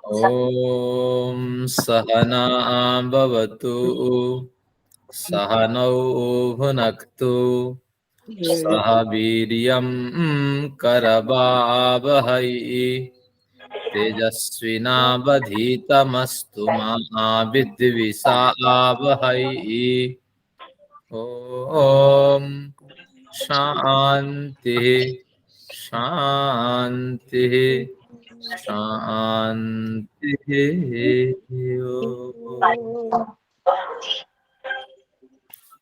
ॐ सहना भवतु सहनौ भुनक्तु सह वीर्यं करवावहै तेजस्विनावधीतमस्तु मा विद्विषावहै। ॐ शान्तिः शान्तिः शान्तिः।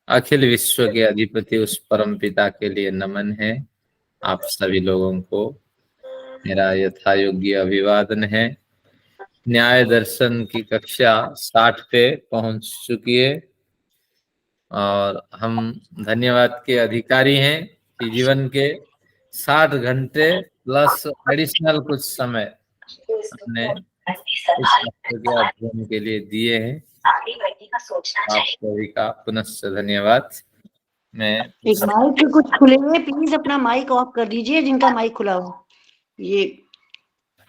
अखिल विश्व के अधिपति उस परम पिता के लिए नमन है। आप सभी लोगों को मेरा यथा योग्य अभिवादन है। न्याय दर्शन की कक्षा 60 पे पहुंच चुकी है और हम धन्यवाद के अधिकारी हैं कि जीवन के 60 घंटे प्लस एडिशनल कुछ समय हमने इस हफ्ते के अध्ययन के लिए दिए हैं। आप सभी का पुनश्च धन्यवाद। मैं एक माइक कुछ खुले हुए, प्लीज अपना माइक ऑफ कर दीजिए जिनका माइक खुला हो। ये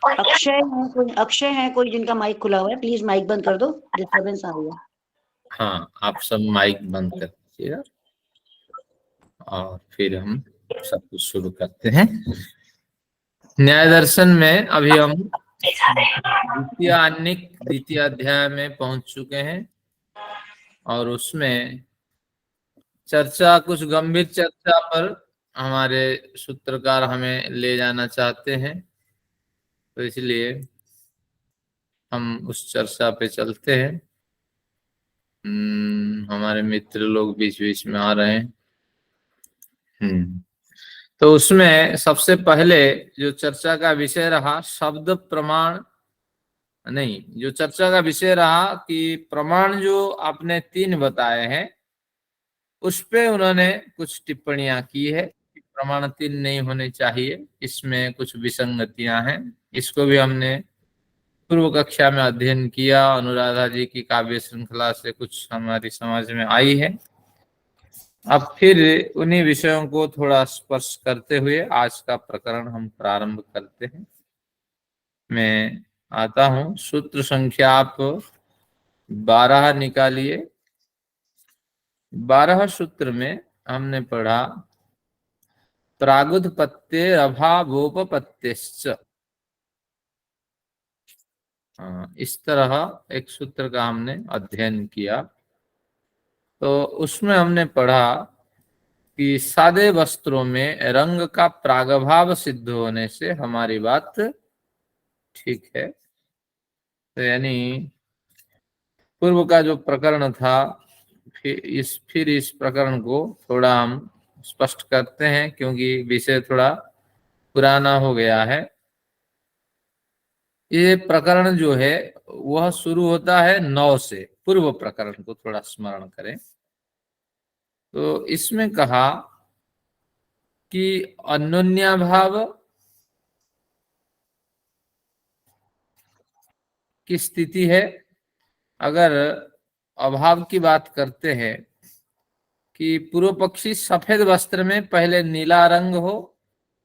अक्षय है कोई जिनका माइक खुला हुआ है, प्लीज माइक बंद कर दो, डिस्टर्बेंस आ रही है। हाँ, आप सब माइक बंद कर दीजिएगा और फिर हम सब कुछ शुरू करते हैं। न्याय दर्शन में अभी हम द्वितीय अध्याय में पहुंच चुके हैं और उसमें चर्चा, कुछ गंभीर चर्चा पर हमारे सूत्रकार हमें ले जाना चाहते हैं, तो इसलिए हम उस चर्चा पे चलते हैं। हमारे मित्र लोग बीच बीच में आ रहे हैं। तो उसमें सबसे पहले जो चर्चा का विषय रहा शब्द प्रमाण, नहीं, जो चर्चा का विषय रहा कि प्रमाण जो आपने 3 बताए हैं उस पे उन्होंने कुछ टिप्पणियां की है कि प्रमाण 3 नहीं होने चाहिए, इसमें कुछ विसंगतियां हैं। इसको भी हमने पूर्व कक्षा में अध्ययन किया, अनुराधा जी की काव्य श्रृंखला से कुछ हमारी समझ में आई है। अब फिर उन्हीं विषयों को थोड़ा स्पर्श करते हुए आज का प्रकरण हम प्रारंभ करते हैं। मैं आता हूं, सूत्र संख्या आप 12 निकालिए। 12 सूत्र में हमने पढ़ा प्रागुत्पत्ते अभावोपपत्तिश्च। इस तरह एक सूत्र का हमने अध्ययन किया। तो उसमें हमने पढ़ा कि सादे वस्त्रों में रंग का प्रागभाव सिद्ध होने से हमारी बात ठीक है। तो यानी पूर्व का जो प्रकरण था, फिर इस प्रकरण को थोड़ा हम स्पष्ट करते हैं क्योंकि विषय थोड़ा पुराना हो गया है। ये प्रकरण जो है वह शुरू होता है 9 से। पूर्व प्रकरण को थोड़ा स्मरण करें तो इसमें कहा कि अन्योन्याभाव की स्थिति है। अगर अभाव की बात करते हैं कि पूर्व पक्षी सफेद वस्त्र में पहले नीला रंग हो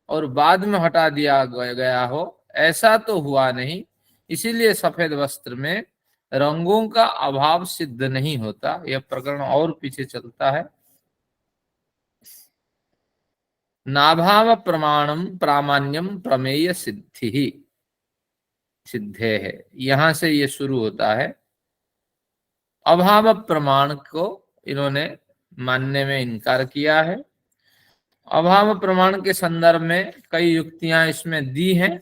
और बाद में हटा दिया गया हो, ऐसा तो हुआ नहीं, इसीलिए सफेद वस्त्र में रंगों का अभाव सिद्ध नहीं होता। यह प्रकरण और पीछे चलता है। नाभाव प्रमाणम प्रामाण्यम प्रमेय सिद्धि सिद्धे है, यहां से ये शुरू होता है। अभाव प्रमाण को इन्होंने मानने में इनकार किया है। अभाव प्रमाण के संदर्भ में कई युक्तियां इसमें दी हैं।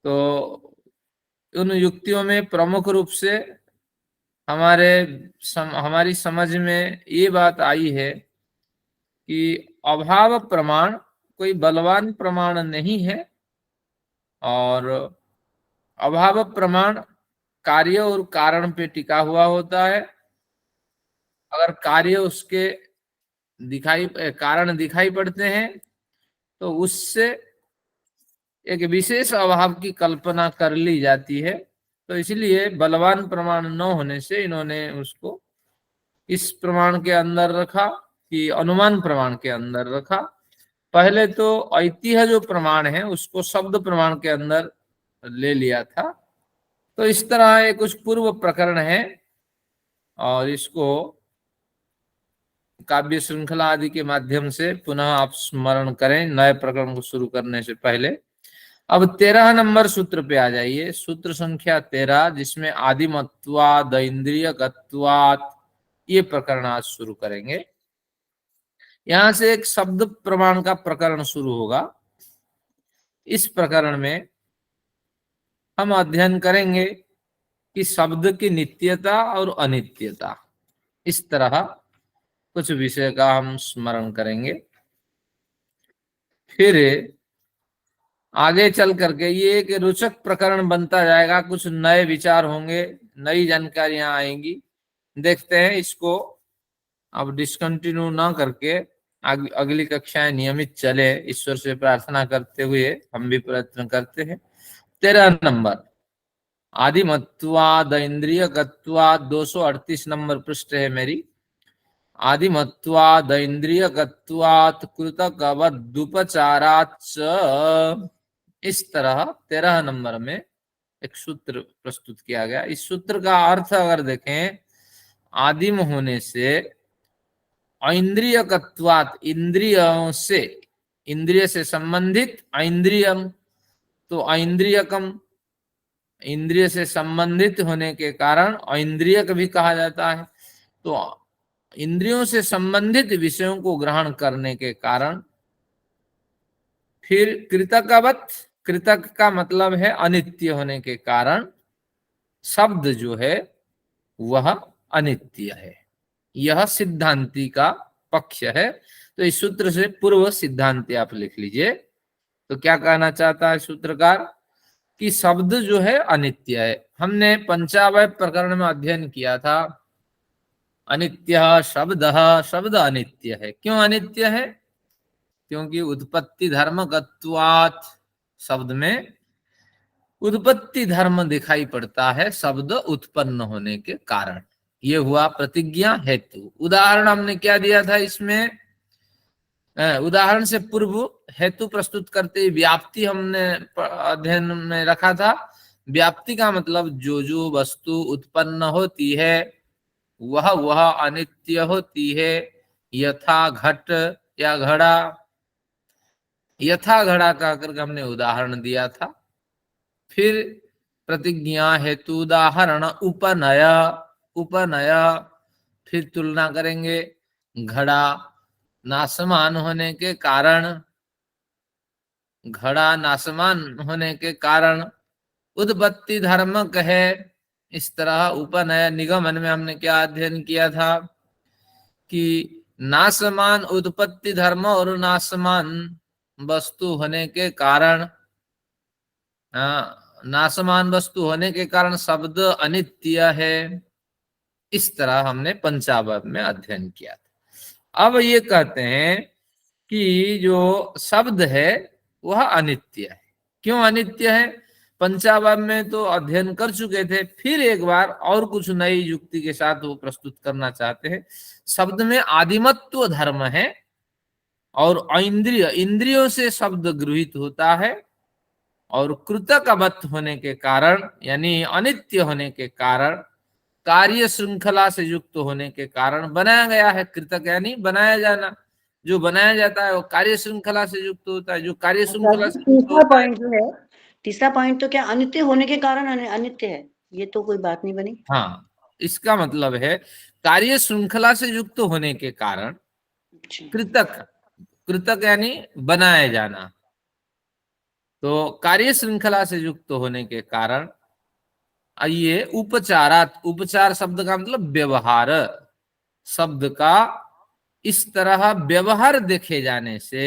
तो उन युक्तियों में प्रमुख रूप से हमारी समझ में ये बात आई है कि अभाव प्रमाण कोई बलवान प्रमाण नहीं है और अभाव प्रमाण कार्य और कारण पे टिका हुआ होता है। अगर कार्य उसके कारण दिखाई पड़ते हैं तो उससे एक विशेष अभाव की कल्पना कर ली जाती है। तो इसलिए बलवान प्रमाण न होने से इन्होंने उसको इस प्रमाण के अंदर रखा कि अनुमान प्रमाण के अंदर रखा। पहले तो ऐतिह्य जो प्रमाण है उसको शब्द प्रमाण के अंदर ले लिया था, तो इस तरह ये कुछ पूर्व प्रकरण है और इसको काव्य श्रृंखला आदि के माध्यम से पुनः आप स्मरण करें नए प्रकरण को शुरू करने से पहले। अब 13 नंबर सूत्र पे आ जाइए, सूत्र संख्या 13, जिसमें आदिमत्वाद इंद्रिय गत्वात् ये प्रकरण आज शुरू करेंगे। यहां से एक शब्द प्रमाण का प्रकरण शुरू होगा। इस प्रकरण में हम अध्ययन करेंगे कि शब्द की नित्यता और अनित्यता, इस तरह कुछ विषय का हम स्मरण करेंगे। फिर आगे चल करके ये एक रोचक प्रकरण बनता जाएगा, कुछ नए विचार होंगे, नई जानकारियां आएंगी। देखते हैं इसको अब डिसकंटिन्यू ना करके अगली कक्षाएं नियमित चले, ईश्वर से प्रार्थना करते हुए हम भी प्रयत्न करते हैं। 13 नंबर आदिमत्वाद इंद्रिय गत्वात्, 238 नंबर पृष्ठ है मेरी। आदिमत्वाद इंद्रिय गत्वात् कृतकवदुपचाराच्च, इस तरह 13 नंबर में एक सूत्र प्रस्तुत किया गया। इस सूत्र का अर्थ अगर देखें, आदिम होने से ऐन्द्रियकत्वात्, इंद्रियों से, इंद्रिय से संबंधित, ऐन्द्रियम तो ऐन्द्रियकम, इंद्रिय से संबंधित होने के कारण ऐन्द्रियक भी कहा जाता है। तो इंद्रियों से संबंधित विषयों को ग्रहण करने के कारण, फिर कृतकवत, कृतक का मतलब है अनित्य होने के कारण शब्द जो है वह अनित्य है। यह सिद्धांति का पक्ष है। तो इस सूत्र से पूर्व सिद्धांति आप लिख लीजिए। तो क्या कहना चाहता है सूत्रकार कि शब्द जो है अनित्य है। हमने पंचावय प्रकरण में अध्ययन किया था, अनित्य शब्द, शब्द अनित्य है। क्यों अनित्य है? क्योंकि उत्पत्ति धर्म गत्वात्, शब्द में उत्पत्ति धर्म दिखाई पड़ता है शब्द उत्पन्न होने के कारण। ये हुआ प्रतिज्ञा हेतु। उदाहरण हमने क्या दिया था इसमें? उदाहरण से पूर्व हेतु प्रस्तुत करते व्याप्ति हमने अध्ययन में रखा था। व्याप्ति का मतलब जो जो वस्तु उत्पन्न होती है वह अनित्य होती है। यथा घट या घड़ा, यथा घड़ा कहकर हमने उदाहरण दिया था। फिर प्रतिज्ञा हेतु उदाहरण उपनय, उपनय, फिर तुलना करेंगे घड़ा नासमान होने के कारण, घड़ा नासमान होने के कारण उत्पत्ति धर्मक है। इस तरह उपनय निगमन में हमने क्या अध्ययन किया था कि नासमान उत्पत्ति धर्म और नासमान वस्तु होने के कारण, नासमान वस्तु होने के कारण शब्द अनित्य है। इस तरह हमने पंचावय में अध्ययन किया था। अब ये कहते हैं कि जो शब्द है वह अनित्य है। क्यों अनित्य है? पंचावय में तो अध्ययन कर चुके थे, फिर एक बार और कुछ नई युक्ति के साथ वो प्रस्तुत करना चाहते हैं। शब्द में आदिमत्व धर्म है और इंद्रिय, इंद्रियों से शब्द गृहीत होता है और कृतकवत होने के कारण यानी अनित्य होने के कारण, कार्य श्रृंखला से युक्त होने के कारण बनाया गया है। कृतक यानी बनाया जाना, जो बनाया जाता है वो कार्य श्रृंखला से युक्त होता है। जो कार्य श्रृंखला से युक्त तीसरा होता है, पॉइंट जो है, तीसरा पॉइंट तो क्या अनित्य होने के कारण अनित्य है? ये तो कोई बात नहीं बनी। हाँ, इसका मतलब है कार्य श्रृंखला से युक्त होने के कारण कृतक, कृतक यानी बनाया जाना, तो कार्य श्रृंखला से युक्त होने के कारण आइए उपचारात, उपचार शब्द का मतलब व्यवहार, शब्द का इस तरह व्यवहार देखे जाने से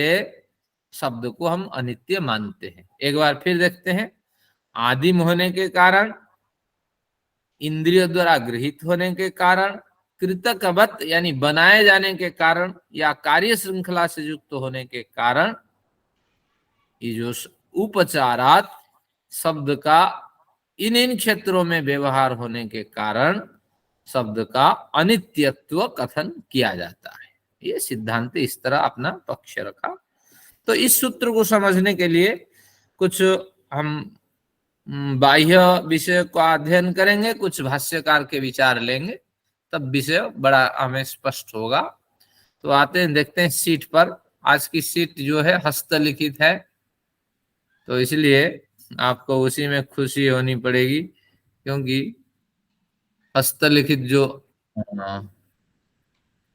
शब्द को हम अनित्य मानते हैं। एक बार फिर देखते हैं, आदिम होने के कारण, इंद्रिय द्वारा गृहित होने के कारण, कृतकवत यानी बनाए जाने के कारण या कार्य श्रृंखला से युक्त होने के कारण, ये जो उपचारात शब्द का इन क्षेत्रों में व्यवहार होने के कारण शब्द का अनित्यत्व कथन किया जाता है। ये सिद्धांत इस तरह अपना पक्ष रखा। तो इस सूत्र को समझने के लिए कुछ हम बाह्य विषय का अध्ययन करेंगे, कुछ भाष्यकार के विचार लेंगे, तब विषय बड़ा हमें स्पष्ट होगा। तो आते हैं, देखते हैं सीट पर। आज की सीट जो है हस्तलिखित है, तो इसलिए आपको उसी में खुशी होनी पड़ेगी, क्योंकि हस्तलिखित जो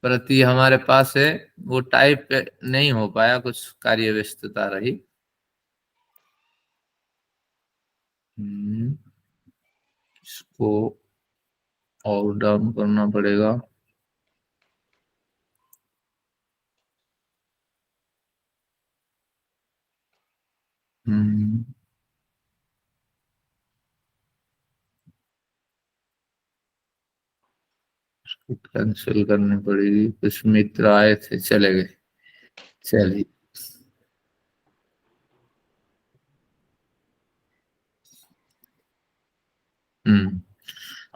प्रति हमारे पास है वो टाइप नहीं हो पाया, कुछ कार्य व्यस्तता रही। इसको और डाउन करना पड़ेगा। कैंसिल करनी पड़ेगी, कुछ मित्र आए थे चले गए। चलिए,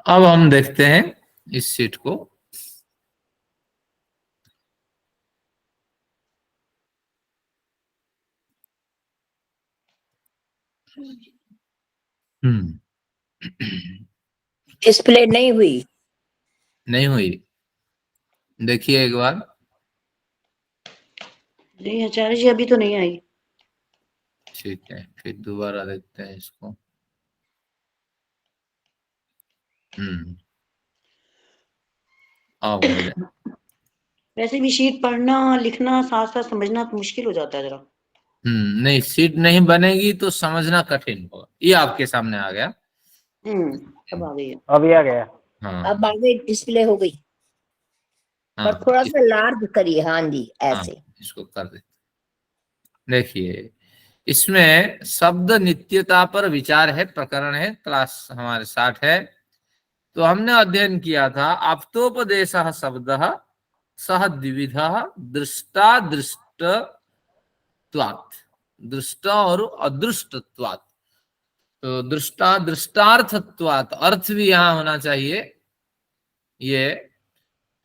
अब हम देखते हैं इस सीट को। डिस्प्ले नहीं हुई। नहीं हुई, देखिए एक बार। नहीं आचार्य जी, अभी तो नहीं आई। ठीक है, फिर दोबारा देखते हैं इसको। अब हो जाए। वैसे भी शीट पढ़ना लिखना साथ साथ समझना तो मुश्किल हो जाता है जरा। नहीं, सीट नहीं बनेगी तो समझना कठिन होगा। ये आपके सामने आ गया। अब आ गई है। अभी आ गया। हाँ, अब आगे डिस्प्ले हो गई, हाँ, पर थोड़ा सा लार्ज करिए। हाँ जी, ऐसे। इसको कर देते। देखिए, इसमें शब्द नित्यता पर विचार है, प्रकरण है, क्लास हमारे 60 है। तो हमने अध्ययन किया था आप्तोपदेश शब्द सह द्विविध दृष्टा दृष्टत्वात्, दृष्ट और अदृष्टत्वात्। तो दृष्टा दृष्टार्थत्वात्, अर्थ भी यहां होना चाहिए। ये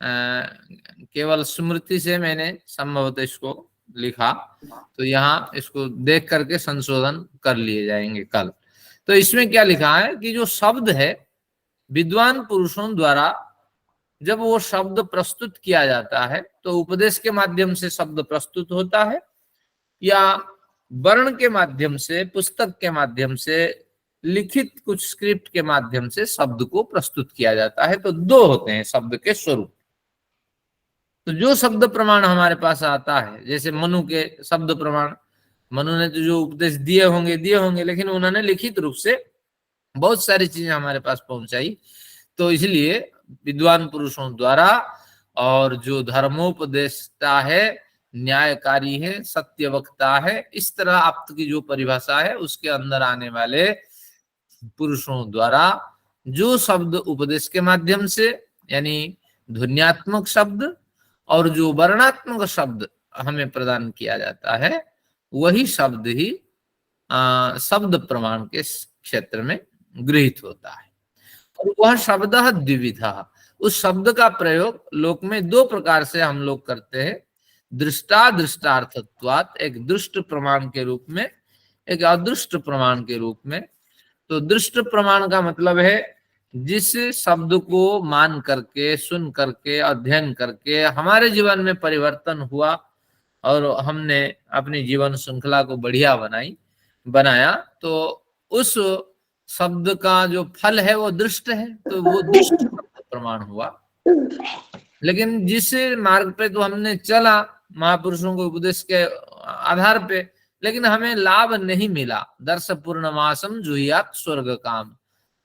केवल स्मृति से मैंने संभवतः इसको लिखा, तो यहाँ इसको देख करके संशोधन कर लिए जाएंगे कल। तो इसमें क्या लिखा है कि जो शब्द है विद्वान पुरुषों द्वारा जब वो शब्द प्रस्तुत किया जाता है, तो उपदेश के माध्यम से शब्द प्रस्तुत होता है, या वर्ण के माध्यम से, पुस्तक के माध्यम से, लिखित कुछ स्क्रिप्ट के माध्यम से शब्द को प्रस्तुत किया जाता है। तो दो होते हैं शब्द के स्वरूप। तो जो शब्द प्रमाण हमारे पास आता है, जैसे मनु के शब्द प्रमाण, मनु ने तो जो उपदेश दिए होंगे, लेकिन उन्होंने लिखित रूप से बहुत सारी चीजें हमारे पास पहुंचाई। तो इसलिए विद्वान पुरुषों द्वारा, और जो धर्मोपदेशता है, न्यायकारी है, सत्य वक्ता है, इस तरह आप्त की जो परिभाषा है उसके अंदर आने वाले पुरुषों द्वारा जो शब्द उपदेश के माध्यम से, यानी ध्वन्यात्मक शब्द और जो वर्णात्मक शब्द हमें प्रदान किया जाता है, वही शब्द ही शब्द प्रमाण के क्षेत्र में गृहीत होता है। और वह शब्द द्विविधा, उस शब्द का प्रयोग लोक में दो प्रकार से हम लोग करते हैं। दृष्टा दृष्टार्थत्वात्, एक दृष्ट प्रमाण के रूप में, एक अदृष्ट प्रमाण के रूप में। तो दृष्ट प्रमाण का मतलब है जिस शब्द को मान करके, सुन करके, अध्ययन करके हमारे जीवन में परिवर्तन हुआ और हमने अपनी जीवन श्रृंखला को बढ़िया बनाया, तो उस शब्द का जो फल है वो दृष्ट है, तो वो दृष्ट शब्द प्रमाण हुआ। लेकिन जिस मार्ग पे तो हमने चला महापुरुषों के उपदेश के आधार पे, लेकिन हमें लाभ नहीं मिला। दर्श पूर्णमासम जुहियात स्वर्ग काम,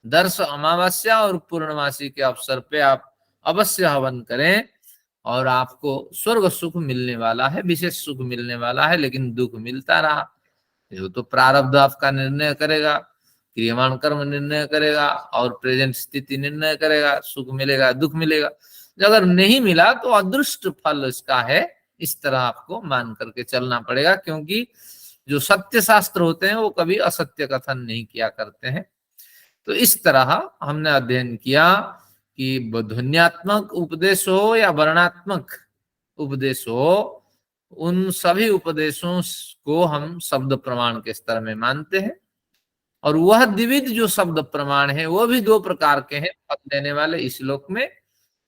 दर्श अमावस्या और पूर्णमासी के अवसर पे आप अवश्य हवन करें और आपको स्वर्ग सुख मिलने वाला है, विशेष सुख मिलने वाला है। लेकिन दुख मिलता रहा, ये तो प्रारब्ध आपका निर्णय करेगा, क्रियमाण कर्म निर्णय करेगा और प्रेजेंट स्थिति निर्णय करेगा, सुख मिलेगा दुख मिलेगा। अगर नहीं मिला तो अदृष्ट फल इसका है, इस तरह आपको मान करके चलना पड़ेगा, क्योंकि जो सत्य शास्त्र होते हैं वो कभी असत्य कथन नहीं किया करते हैं। तो इस तरह हमने अध्ययन किया कि ध्वन्यात्मक उपदेश हो या वर्णात्मक उपदेश हो, उन सभी उपदेशों को हम शब्द प्रमाण के स्तर में मानते हैं। और वह द्विविध जो शब्द प्रमाण है वो भी दो प्रकार के हैं, फल देने वाले इस लोक में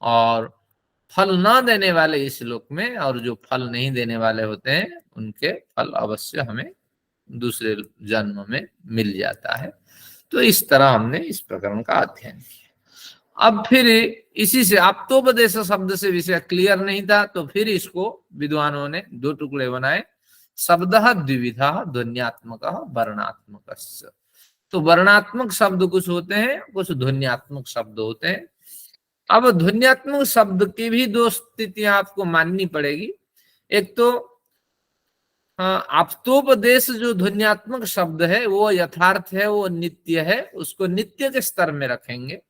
और फल न देने वाले इस लोक में, और जो फल नहीं देने वाले होते हैं उनके फल अवश्य हमें दूसरे जन्म में मिल जाता है। तो इस तरह हमने इस प्रकरण का अध्ययन किया। अब फिर इसी से आप्तोपदेश शब्द से विषय क्लियर नहीं था, तो फिर इसको विद्वानों ने दो टुकड़े बनाए, शब्द द्विविधा ध्वन्यात्मक वर्णात्मक। तो वर्णात्मक शब्द कुछ होते हैं, कुछ ध्वन्यात्मक शब्द होते हैं। अब ध्वन्यात्मक शब्द की भी दो स्थितियां आपको माननी पड़ेगी। एक तो आप्तोपदेश जो ध्वन्यात्मक शब्द है वो यथार्थ है, वो नित्य है, उसको नित्य के स्तर में रखेंगे।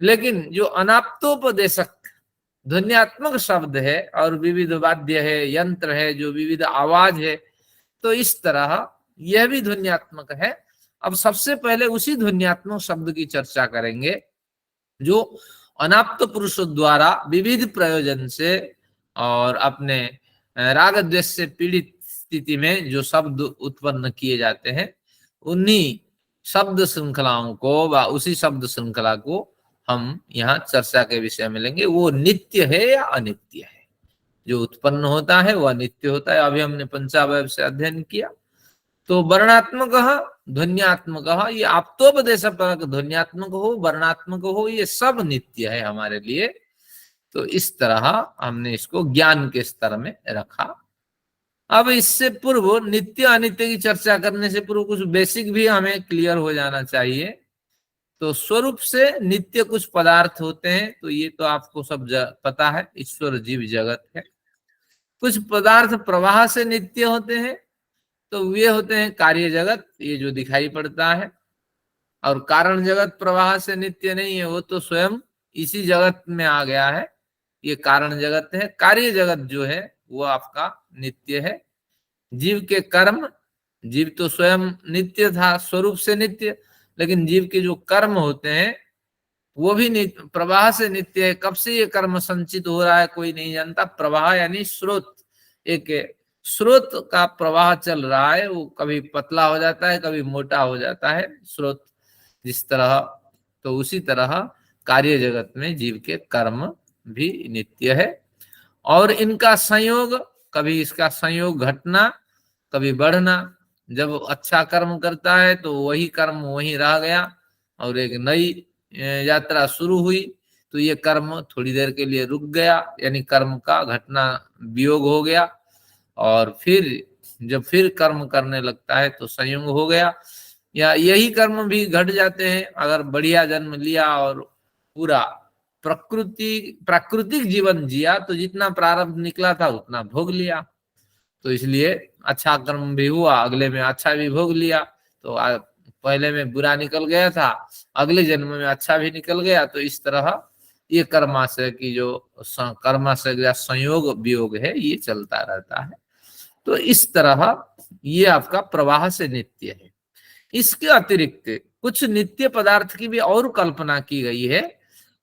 लेकिन जो अनाप्तोपदेशक ध्वन्यात्मक शब्द है और विविध वाद्य है, यंत्र है, जो विविध आवाज है, तो इस तरह यह भी ध्वन्यात्मक है। अब सबसे पहले उसी ध्वन्यात्मक शब्द की चर्चा करेंगे जो अनाप्त पुरुषों द्वारा विविध प्रयोजन से और अपने राग द्वेष से पीड़ित स्थिति में जो शब्द उत्पन्न किए जाते हैं, उन्हीं शब्द श्रृंखलाओं को व उसी शब्द श्रृंखला को हम यहाँ चर्चा के विषय में लेंगे। वो नित्य है या अनित्य है? जो उत्पन्न होता है वह नित्य होता है। अभी हमने पंचावयव से अध्ययन किया। तो वर्णात्मक ध्वन्यात्मक, ये आप्तोपदेश परक ध्वन्यात्मक हो वर्णात्मक हो, ये सब नित्य है हमारे लिए। तो इस तरह हमने इसको ज्ञान के स्तर में रखा। अब इससे पूर्व नित्य अनित्य की चर्चा करने से पूर्व कुछ बेसिक भी हमें क्लियर हो जाना चाहिए। तो स्वरूप से नित्य कुछ पदार्थ होते हैं, तो ये तो आपको सब पता है, ईश्वर जीव जगत है। कुछ पदार्थ प्रवाह से नित्य होते हैं, तो वे होते हैं कार्य जगत, ये जो दिखाई पड़ता है। और कारण जगत प्रवाह से नित्य नहीं है, वो तो स्वयं इसी जगत में आ गया है, ये कारण जगत है। कार्य जगत जो है वो आपका नित्य है। जीव के कर्म, जीव तो स्वयं नित्य था, स्वरूप से नित्य, लेकिन जीव के जो कर्म होते हैं वो भी प्रवाह से नित्य है। कब से ये कर्म संचित हो रहा है कोई नहीं जानता। प्रवाह यानी स्रोत, एक स्रोत का प्रवाह चल रहा है, वो कभी पतला हो जाता है, कभी मोटा हो जाता है स्रोत, जिस तरह। तो उसी तरह कार्य जगत में जीव के कर्म भी नित्य है और इनका संयोग, कभी इसका संयोग घटना, कभी बढ़ना। जब अच्छा कर्म करता है तो वही कर्म वहीं रह गया और एक नई यात्रा शुरू हुई, तो ये कर्म थोड़ी देर के लिए रुक गया, यानी कर्म का घटना वियोग हो गया। और फिर जब फिर कर्म करने लगता है तो संयोग हो गया। या यही कर्म भी घट जाते हैं अगर बढ़िया जन्म लिया और पूरा प्राकृतिक जीवन जिया, तो जितना प्रारब्ध निकला था उतना भोग लिया। तो इसलिए अच्छा कर्म भी हुआ, अगले में अच्छा भी भोग लिया। तो पहले में बुरा निकल गया था, अगले जन्म में अच्छा भी निकल गया। तो इस तरह ये कर्माशय की जो कर्माशय का संयोग वियोग है ये चलता रहता है। तो इस तरह ये आपका प्रवाह से नित्य है। इसके अतिरिक्त कुछ नित्य पदार्थ की भी और कल्पना की गई है,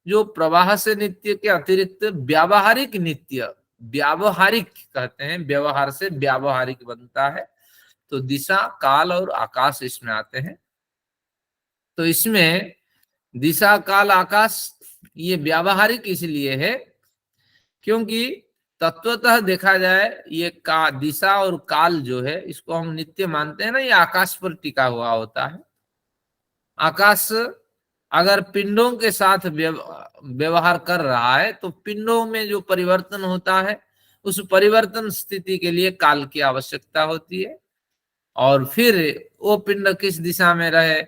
जो प्रवाह से नित्य के अतिरिक्त व्यावहारिक नित्य, व्यावहारिक कहते हैं, व्यवहार से व्यावहारिक बनता है। तो दिशा, काल और आकाश इसमें आते हैं। तो इसमें दिशा, काल, आकाश ये व्यावहारिक इसलिए है क्योंकि तत्वतः देखा जाए ये दिशा और काल जो है इसको हम नित्य मानते हैं ना, ये आकाश पर टिका हुआ होता है। आकाश अगर पिंडों के साथ व्यवहार कर रहा है तो पिंडों में जो परिवर्तन होता है उस परिवर्तन स्थिति के लिए काल की आवश्यकता होती है। और फिर वो पिंड किस दिशा में रहे,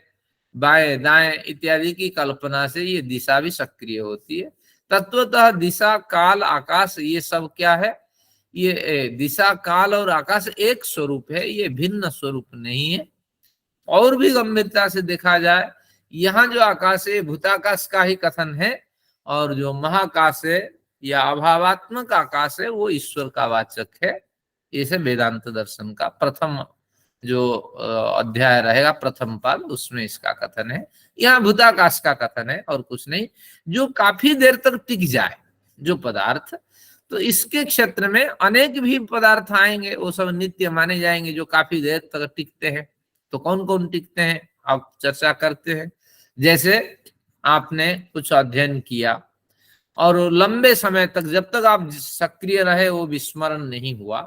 बाएं दाएं इत्यादि की कल्पना से ये दिशा भी सक्रिय होती है। तत्वतः दिशा, काल, आकाश ये सब क्या है? ये दिशा, काल और आकाश एक स्वरूप है, ये भिन्न स्वरूप नहीं है। और भी गंभीरता से देखा जाए, यहाँ जो आकाश है भूताकाश का ही कथन है, और जो महाकाश है या अभावात्मक आकाश है वो ईश्वर का वाचक है। इसे वेदांत दर्शन का प्रथम जो अध्याय रहेगा, प्रथम पाद, उसमें इसका कथन है। यहाँ भूताकाश का कथन है और कुछ नहीं। जो काफी देर तक टिक जाए जो पदार्थ, तो इसके क्षेत्र में अनेक भी पदार्थ आएंगे, वो सब नित्य माने जाएंगे जो काफी देर तक टिकते हैं। तो कौन कौन टिकते हैं? आप चर्चा करते हैं। जैसे आपने कुछ अध्ययन किया और लंबे समय तक जब तक आप सक्रिय रहे वो विस्मरण नहीं हुआ,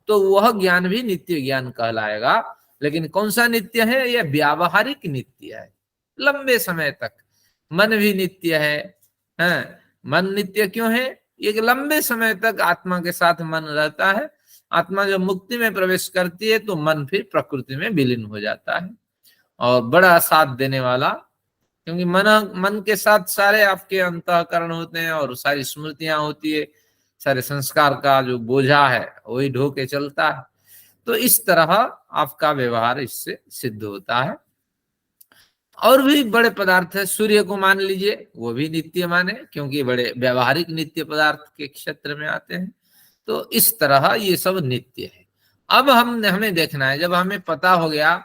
तो वह ज्ञान भी नित्य ज्ञान कहलाएगा। लेकिन कौन सा नित्य है? यह व्यावहारिक नित्य है, लंबे समय तक। मन भी नित्य है। मन नित्य क्यों है? एक लंबे समय तक आत्मा के साथ मन रहता है। आत्मा जब मुक्ति में प्रवेश करती है तो मन फिर प्रकृति में विलीन हो जाता है, और बड़ा साथ देने वाला, क्योंकि मन के साथ सारे आपके अंतःकरण होते हैं और सारी स्मृतियां होती है, सारे संस्कार का जो बोझा है वही ढो के चलता है। तो इस तरह आपका व्यवहार इससे सिद्ध होता है। और भी बड़े पदार्थ है, सूर्य को मान लीजिए, वो भी नित्य माने, क्योंकि बड़े व्यवहारिक नित्य पदार्थ के क्षेत्र में आते हैं। तो इस तरह ये सब नित्य है। अब हमें देखना है, जब हमें पता हो गया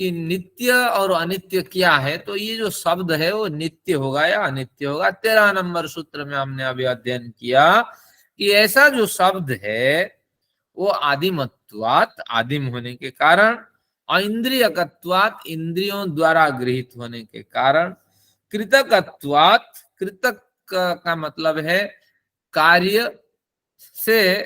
कि नित्य और अनित्य क्या है, तो ये जो शब्द है वो नित्य होगा या अनित्य होगा। 13 नंबर सूत्र में हमने अभी अध्ययन किया कि ऐसा जो शब्द है वो आदिमत्वात्, आदिम होने के कारण, ऐन्द्रियकत्वात्, इंद्रियों द्वारा गृहीत होने के कारण, कृतकत्वात्, कृतक का मतलब है कार्य से,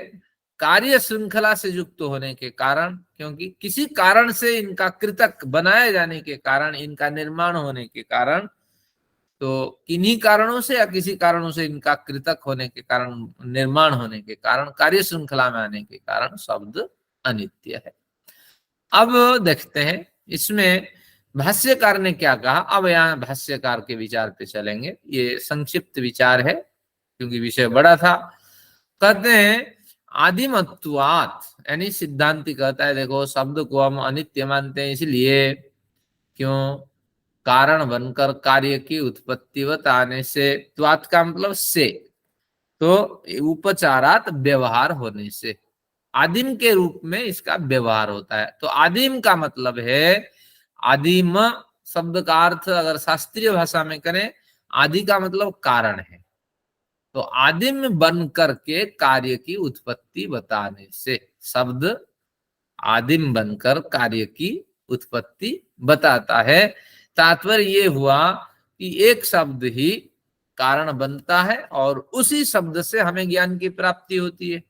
कार्य श्रृंखला से युक्त होने के कारण, क्योंकि किसी कारण से इनका कृतक बनाए जाने के कारण, इनका निर्माण होने के कारण, तो किन्हीं कारणों से या किसी कारणों से इनका कृतक होने के कारण, निर्माण होने के कारण, कार्य श्रृंखला में आने के कारण शब्द अनित्य है। अब देखते हैं इसमें भाष्यकार ने क्या कहा। अब यहाँ भाष्यकार के विचार पे चलेंगे। ये संक्षिप्त विचार है क्योंकि विषय बड़ा था। कहते हैं आदिमत्वात्, यानी सिद्धांति कहता है देखो शब्द को हम अनित्य मानते हैं इसलिए, क्यों? कारण बनकर कार्य की उत्पत्ति बताने से, त्वात् का मतलब से, तो उपचारात व्यवहार होने से, आदिम के रूप में इसका व्यवहार होता है। तो आदिम का मतलब है, आदिम शब्द का अर्थ अगर शास्त्रीय भाषा में करें, आदि का मतलब कारण है। तो आदिम बन करके कार्य की उत्पत्ति बताने से, शब्द आदिम बनकर कार्य की उत्पत्ति बताता है। तात्पर्य ये हुआ कि एक शब्द ही कारण बनता है और उसी शब्द से हमें ज्ञान की प्राप्ति होती है।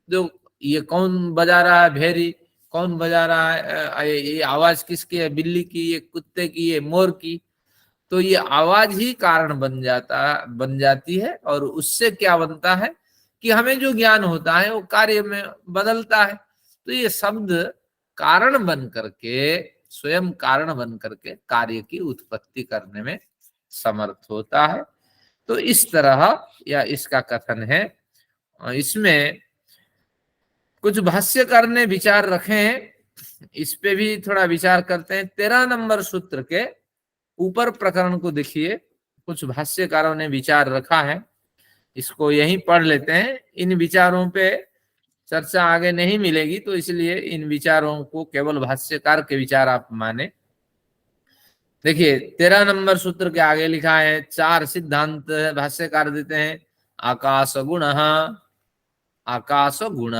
जो ये कौन बजा रहा है भेरी, कौन बजा रहा है, ये आवाज किसकी है? बिल्ली की, ये कुत्ते की, ये मोर की। तो ये आवाज ही कारण बन जाती है, और उससे क्या बनता है कि हमें जो ज्ञान होता है वो कार्य में बदलता है। तो ये शब्द कारण बन करके, स्वयं कारण बन करके कार्य की उत्पत्ति करने में समर्थ होता है। तो इस तरह या इसका कथन है। इसमें कुछ भाष्यकार ने विचार रखे हैं, इस पे भी थोड़ा विचार करते हैं। 13 नंबर सूत्र के ऊपर प्रकरण को देखिए, कुछ भाष्यकारों ने विचार रखा है, इसको यहीं पढ़ लेते हैं। इन विचारों पे चर्चा आगे नहीं मिलेगी, तो इसलिए इन विचारों को केवल भाष्यकार के विचार आप माने। देखिए 13 नंबर सूत्र के आगे लिखा है, 4 सिद्धांत भाष्यकार देते हैं। आकाश गुण, आकाश गुण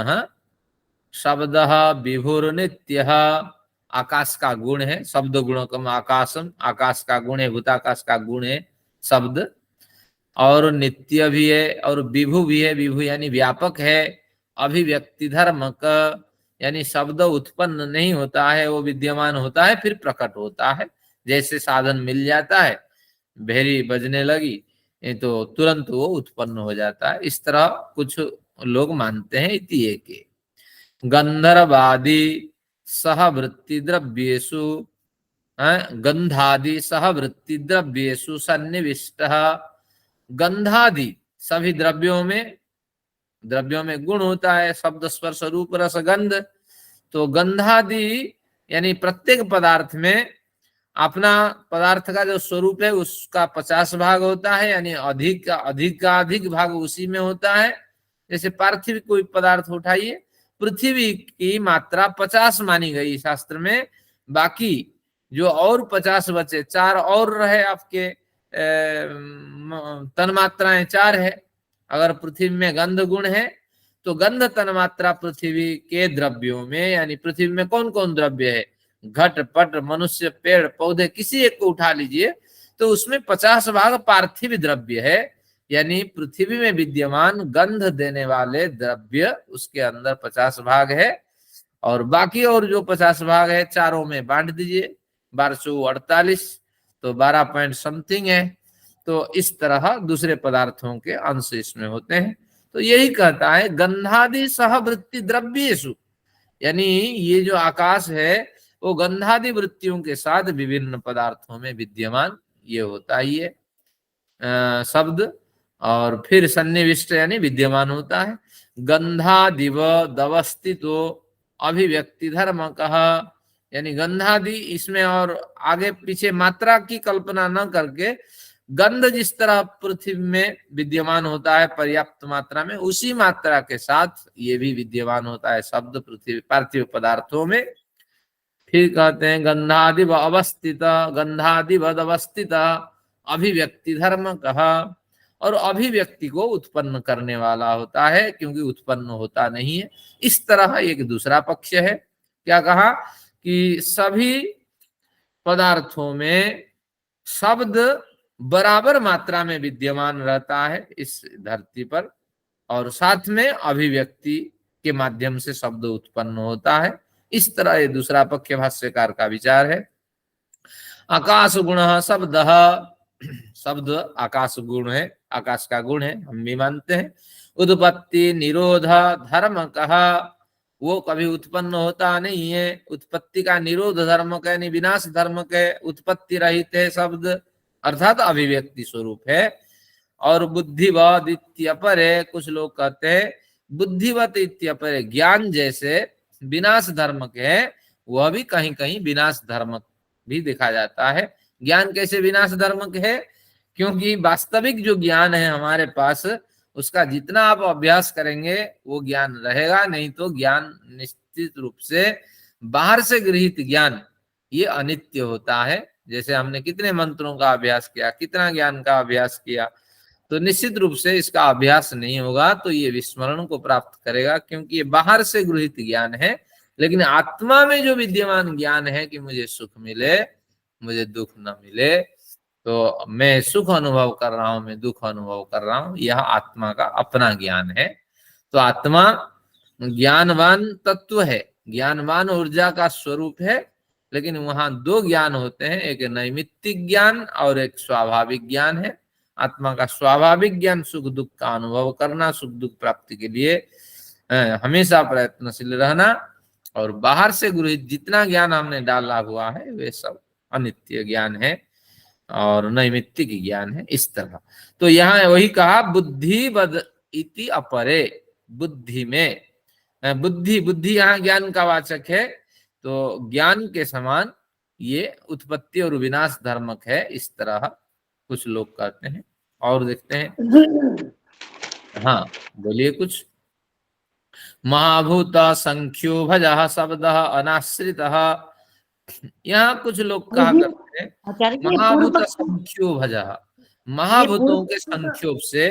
शब्द विभुर नित्य, आकाश का गुण है, शब्द गुणकम आकाशम, आकाश का गुण है, भूताकाश का गुण है शब्द, और नित्य भी है और विभु भी है। विभु यानी व्यापक है। अभिव्यक्ति धर्म का, यानी शब्द उत्पन्न नहीं होता है, वो विद्यमान होता है फिर प्रकट होता है। जैसे साधन मिल जाता है, भेरी बजने लगी तो तुरंत वो उत्पन्न हो जाता है। इस तरह कुछ लोग मानते हैं। इति एके गंधर्वादि सहवृत्ति द्रव्येषु, गंधादि सहवृत्ति द्रव्येषु सन्निविष्ट, गंधादि सभी द्रव्यों में गुण होता है, शब्द स्पर्श रूप रस गंध। तो गंधादि यानी प्रत्येक पदार्थ में अपना पदार्थ का जो स्वरूप है उसका 50 भाग होता है, यानी अधिक भाग उसी में होता है। जैसे पार्थिव कोई पदार्थ उठाइए, पृथ्वी की मात्रा 50 मानी गई शास्त्र में, बाकी जो और 50 बचे, 4 और रहे आपके तन्मात्राएं 4 है। अगर पृथ्वी में गंध गुण है तो गंध तन्मात्रा पृथ्वी के द्रव्यों में, यानी पृथ्वी में कौन कौन द्रव्य है? घट पट मनुष्य पेड़ पौधे किसी एक को उठा लीजिए तो उसमें 50 भाग पार्थिव द्रव्य है, यानी पृथ्वी में विद्यमान गंध देने वाले द्रव्य उसके अंदर 50 भाग है, और बाकी और जो 50 भाग है चारों में बांट दीजिए, 1248 तो 12 पॉइंट समथिंग है। तो इस तरह दूसरे पदार्थों के अंश इसमें होते हैं। तो यही कहता है गंधादि सहवृत्ति द्रव्येषु, यानी ये जो आकाश है वो गंधादि वृत्तियों के साथ विभिन्न पदार्थों में विद्यमान ये होता ही है शब्द, और फिर सन्निविष्ट यानी विद्यमान होता है। गंधादिव दवस्थितो अभिव्यक्ति धर्म कहा, यानी गंधादि इसमें और आगे पीछे मात्रा की कल्पना न करके गंध जिस तरह पृथ्वी में विद्यमान होता है पर्याप्त मात्रा में, उसी मात्रा के साथ ये भी विद्यमान होता है शब्द पृथ्वी पार्थिव पदार्थों में। फिर कहते हैं गंधादिव अवस्थित गंधादिव अवस्थित अभिव्यक्ति धर्म कहा, और अभिव्यक्ति को उत्पन्न करने वाला होता है क्योंकि उत्पन्न होता नहीं है। इस तरह एक दूसरा पक्ष है। क्या कहा कि सभी पदार्थों में शब्द बराबर मात्रा में विद्यमान रहता है इस धरती पर, और साथ में अभिव्यक्ति के माध्यम से शब्द उत्पन्न होता है। इस तरह ये दूसरा पक्ष भाष्यकार का विचार है। आकाश गुण शब्द, शब्द आकाश गुण है, आकाश का गुण है, हम भी मानते हैं। उत्पत्ति निरोध धर्म कहा, वो कभी उत्पन्न होता नहीं है, उत्पत्ति का निरोध धर्म के यानी विनाश धर्म के, उत्पत्ति रहित है शब्द अर्थात अभिव्यक्ति स्वरूप है। और बुद्धिवत इत्यपरे, कुछ लोग कहते हैं बुद्धिवत इत्यपरे, ज्ञान जैसे विनाश धर्म के है वह भी कहीं कहीं विनाश धर्म भी देखा जाता है। ज्ञान कैसे विनाश धर्म के है? क्योंकि वास्तविक जो ज्ञान है हमारे पास उसका जितना आप अभ्यास करेंगे वो ज्ञान रहेगा, नहीं तो ज्ञान निश्चित रूप से बाहर से गृहीत ज्ञान ये अनित्य होता है। जैसे हमने कितने मंत्रों का अभ्यास किया, कितना ज्ञान का अभ्यास किया, तो निश्चित रूप से इसका अभ्यास नहीं होगा तो ये विस्मरण को प्राप्त करेगा, क्योंकि ये बाहर से गृहीत ज्ञान है। लेकिन आत्मा में जो विद्यमान ज्ञान है कि मुझे सुख मिले मुझे दुख न मिले, तो मैं सुख अनुभव कर रहा हूं मैं दुख अनुभव कर रहा हूं, यह आत्मा का अपना ज्ञान है। तो आत्मा ज्ञानवान तत्व है, ज्ञानवान ऊर्जा का स्वरूप है। लेकिन वहां दो ज्ञान होते हैं, एक नैमित्तिक ज्ञान और एक स्वाभाविक ज्ञान है। आत्मा का स्वाभाविक ज्ञान सुख दुख का अनुभव करना, सुख दुख प्राप्ति के लिए हमेशा प्रयत्नशील रहना, और बाहर से गृहित जितना ज्ञान हमने डाला हुआ है वे सब अनित्य ज्ञान है और नैमित्तिक ज्ञान है। इस तरह तो यहाँ वही कहा बुद्धिवद इति अपरे, बुद्धि में बुद्धि, बुद्धि यहाँ ज्ञान का वाचक है, तो ज्ञान के समान ये उत्पत्ति और विनाश धर्मक है, इस तरह कुछ लोग कहते हैं। और देखते हैं, हाँ बोलिए कुछ। महाभूत संख्यो भजः शब्द अनाश्रित, यहाँ कुछ लोग कहा करते हैं महाभूत संख्यो भजः, महाभूतों के संक्षोभ से,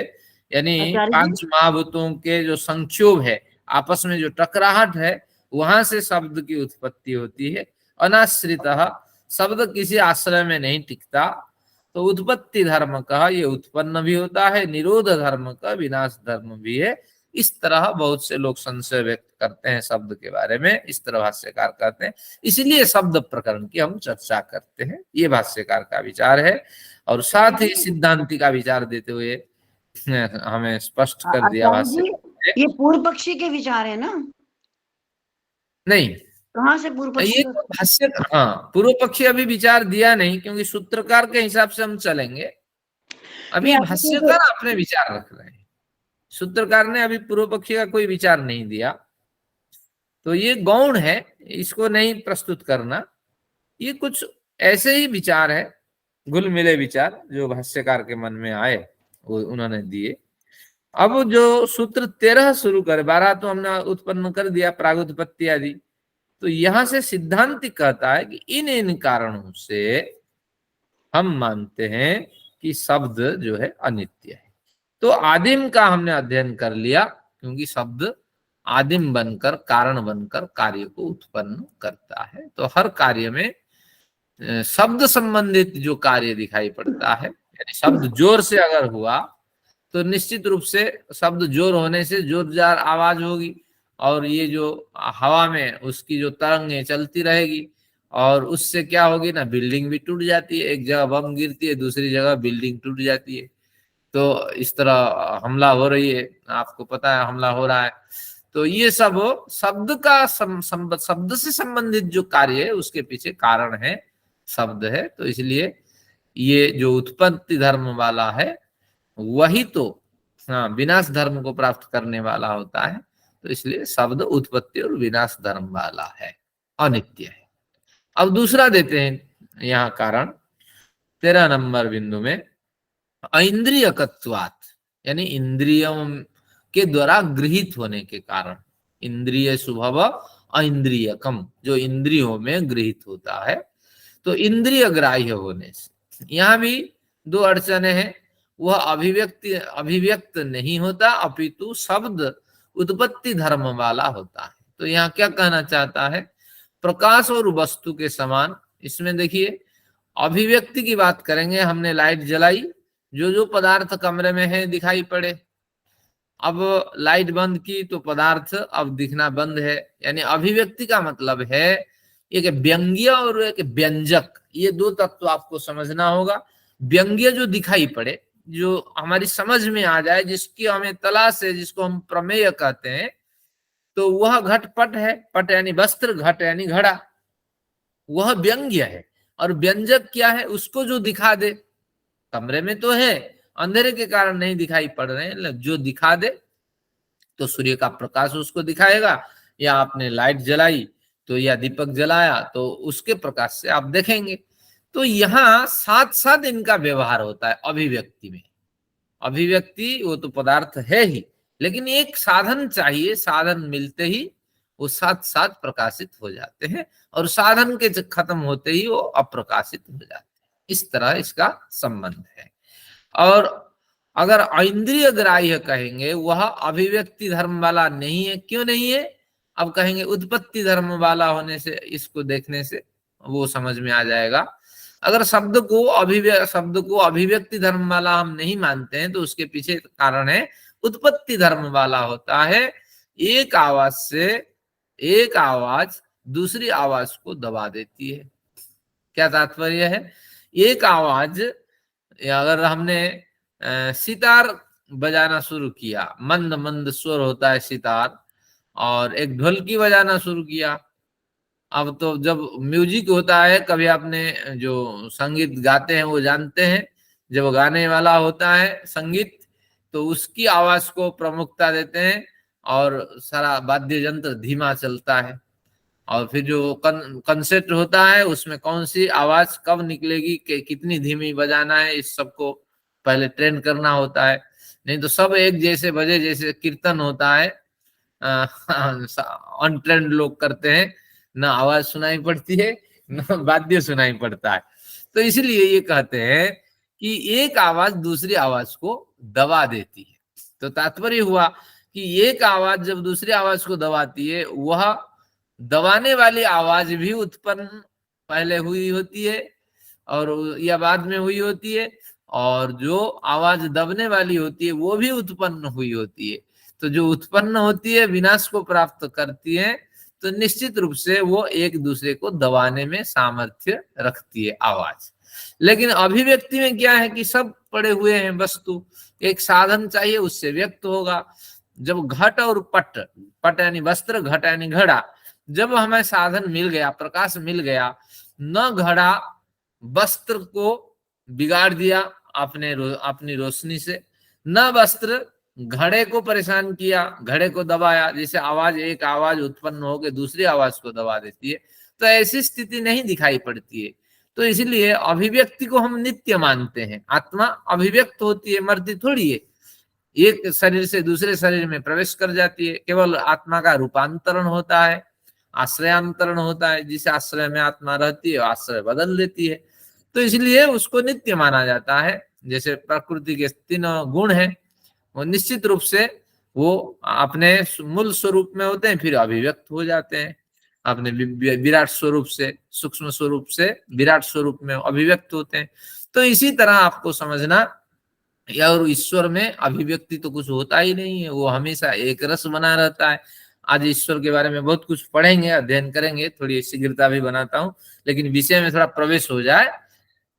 यानी 5 महाभूतों के जो संक्षोभ है आपस में जो टकराहट है वहां से शब्द की उत्पत्ति होती है। अनाश्रित, शब्द किसी आश्रय में नहीं टिकता, तो उत्पत्ति धर्म का ये उत्पन्न भी होता है, निरोध धर्म का विनाश धर्म भी है। इस तरह बहुत से लोग संशय व्यक्त करते हैं शब्द के बारे में, इस तरह भाष्यकार कहते हैं। इसलिए शब्द प्रकरण की हम चर्चा करते हैं, ये भाष्यकार का विचार है। और साथ ही सिद्धांति का विचार देते हुए हमें स्पष्ट कर दिया भाष्य। ये पूर्व पक्षी के विचार है ना? नहीं, कहाँ से पूर्व पक्षी? ये तो भाष्य, हाँ पूर्व पक्षी अभी विचार दिया नहीं, क्योंकि सूत्रकार के हिसाब से हम चलेंगे। अभी भाष्यकार अपने विचार रख रहे हैं, सूत्रकार ने अभी पूर्व पक्षी का कोई विचार नहीं दिया, तो ये गौण है, इसको नहीं प्रस्तुत करना। ये कुछ ऐसे ही विचार है, घुल मिले विचार जो भाष्यकार के मन में आए वो उन्होंने दिए। अब जो सूत्र 13 शुरू करे, 12 तो हमने उत्पन्न कर दिया, प्रागुत्पत्ति आदि। तो यहां से सिद्धांति कहता है कि इन कारणों से हम मानते हैं कि शब्द जो है अनित्य है। तो आदिम का हमने अध्ययन कर लिया, क्योंकि शब्द आदिम बनकर, कारण बनकर कार्य को उत्पन्न करता है। तो हर कार्य में शब्द संबंधित जो कार्य दिखाई पड़ता है, यानी शब्द जोर से अगर हुआ तो निश्चित रूप से शब्द जोर होने से जोरदार आवाज होगी, और ये जो हवा में उसकी जो तरंगें चलती रहेगी, और उससे क्या होगी ना, बिल्डिंग भी टूट जाती है, एक जगह बम गिरती है, दूसरी जगह बिल्डिंग टूट जाती है। तो इस तरह हमला हो रही है, आपको पता है हमला हो रहा है। तो ये सब शब्द का शब्द से संबंधित जो कार्य है उसके पीछे कारण है, शब्द है। तो इसलिए ये जो उत्पत्ति धर्म वाला है वही तो हाँ विनाश धर्म को प्राप्त करने वाला होता है। तो इसलिए शब्द उत्पत्ति और विनाश धर्म वाला है, अनित्य है। अब दूसरा देते हैं यहाँ कारण 13 नंबर बिंदु में, ऐन्द्रियकत्वात्, यानी इंद्रियों के द्वारा गृहित होने के कारण। इंद्रिय स्वभाव ऐन्द्रियकम, जो इंद्रियों में गृहित होता है। तो इंद्रिय ग्राह्य होने से यहाँ भी दो अड़चने हैं। वह अभिव्यक्त नहीं होता, अपितु शब्द उत्पत्ति धर्म वाला होता है। तो यहाँ क्या कहना चाहता है, प्रकाश और वस्तु के समान। इसमें देखिए अभिव्यक्ति की बात करेंगे, हमने लाइट जलाई, जो जो पदार्थ कमरे में है दिखाई पड़े। अब लाइट बंद की तो पदार्थ अब दिखना बंद है। यानी अभिव्यक्ति का मतलब है एक व्यंग्य और एक व्यंजक, ये दो तत्व आपको समझना होगा। व्यंग्य जो दिखाई पड़े, जो हमारी समझ में आ जाए, जिसकी हमें तलाश है, जिसको हम प्रमेय कहते हैं, तो वह घटपट है। पट यानी वस्त्र, घट यानी घड़ा, वह व्यंग्य है। और व्यंजक क्या है, उसको जो दिखा दे। कमरे में तो है, अंधेरे के कारण नहीं दिखाई पड़ रहे हैं, जो दिखा दे तो सूर्य का प्रकाश उसको दिखाएगा, या आपने लाइट जलाई तो या दीपक जलाया तो उसके प्रकाश से आप देखेंगे। तो यहाँ साथ साथ इनका व्यवहार होता है अभिव्यक्ति में। अभिव्यक्ति वो तो पदार्थ है ही, लेकिन एक साधन चाहिए, साधन मिलते ही वो साथ साथ प्रकाशित हो जाते हैं, और साधन के खत्म होते ही वो अप्रकाशित हो जाते हैं। इस तरह इसका संबंध है। और अगर इंद्रिय ग्राह्य कहेंगे, वह अभिव्यक्ति धर्म वाला नहीं है। क्यों नहीं है? अब कहेंगे उत्पत्ति धर्म वाला होने से, इसको देखने से वो समझ में आ जाएगा। अगर शब्द को अभिव्यक्ति धर्म वाला हम नहीं मानते हैं, तो उसके पीछे कारण है उत्पत्ति धर्म वाला होता है। एक आवाज से एक आवाज दूसरी आवाज को दबा देती है। क्या तात्पर्य है? एक आवाज, अगर हमने सितार बजाना शुरू किया, मंद मंद स्वर होता है सितार, और एक ढोलकी बजाना शुरू किया। अब तो जब म्यूजिक होता है, कभी आपने जो संगीत गाते हैं वो जानते हैं, जब गाने वाला होता है संगीत तो उसकी आवाज को प्रमुखता देते हैं और सारा वाद्य यंत्र धीमा चलता है। और फिर जो कंसर्ट होता है उसमें कौन सी आवाज कब निकलेगी, कितनी धीमी बजाना है, इस सबको पहले ट्रेन करना होता है। नहीं तो सब एक जैसे बजे, जैसे कीर्तन होता है अनट्रेंड लोग करते हैं, ना आवाज सुनाई पड़ती है ना वाद्य सुनाई पड़ता है। तो इसलिए ये कहते हैं कि एक आवाज दूसरी आवाज को दबा देती है। तो तात्पर्य हुआ कि एक आवाज जब दूसरी आवाज को दबाती है, वह दबाने वाली आवाज भी उत्पन्न पहले हुई होती है और या बाद में हुई होती है, और जो आवाज दबने वाली होती है वो भी उत्पन्न हुई होती है। तो जो उत्पन्न होती है विनाश को प्राप्त करती है, तो निश्चित रूप से वो एक दूसरे को दबाने में सामर्थ्य रखती है आवाज। लेकिन अभिव्यक्ति में क्या है कि सब पड़े हुए हैं वस्तु, एक साधन चाहिए, उससे व्यक्त होगा। जब घट और पट, पट यानी वस्त्र, घट यानी घड़ा, जब हमें साधन मिल गया, प्रकाश मिल गया, न घड़ा वस्त्र को बिगाड़ दिया अपनी रोशनी से, न वस्त्र घड़े को परेशान किया, घड़े को दबाया, जैसे आवाज, एक आवाज उत्पन्न होकर दूसरी आवाज को दबा देती है, तो ऐसी स्थिति नहीं दिखाई पड़ती है। तो इसलिए अभिव्यक्ति को हम नित्य मानते हैं। आत्मा अभिव्यक्त होती है, मरती थोड़ी है, एक शरीर से दूसरे शरीर में प्रवेश कर जाती है। केवल आत्मा का रूपांतरण होता है, आश्रयांतरण होता है। जिस आश्रय में आत्मा रहती है आश्रय बदल लेती है, तो इसलिए उसको नित्य माना जाता है। जैसे प्रकृति के 3 गुण हैं, वो निश्चित रूप से वो अपने मूल स्वरूप में होते हैं, फिर अभिव्यक्त हो जाते हैं अपने विराट स्वरूप से, सूक्ष्म स्वरूप से विराट स्वरूप में अभिव्यक्त होते हैं। तो इसी तरह आपको समझना, और ईश्वर में अभिव्यक्ति तो कुछ होता ही नहीं है, वो हमेशा एक रस बना रहता है। आज ईश्वर के बारे में बहुत कुछ पढ़ेंगे, अध्ययन करेंगे, थोड़ी शीघ्रता भी बनाता हूँ, लेकिन विषय में थोड़ा प्रवेश हो जाए।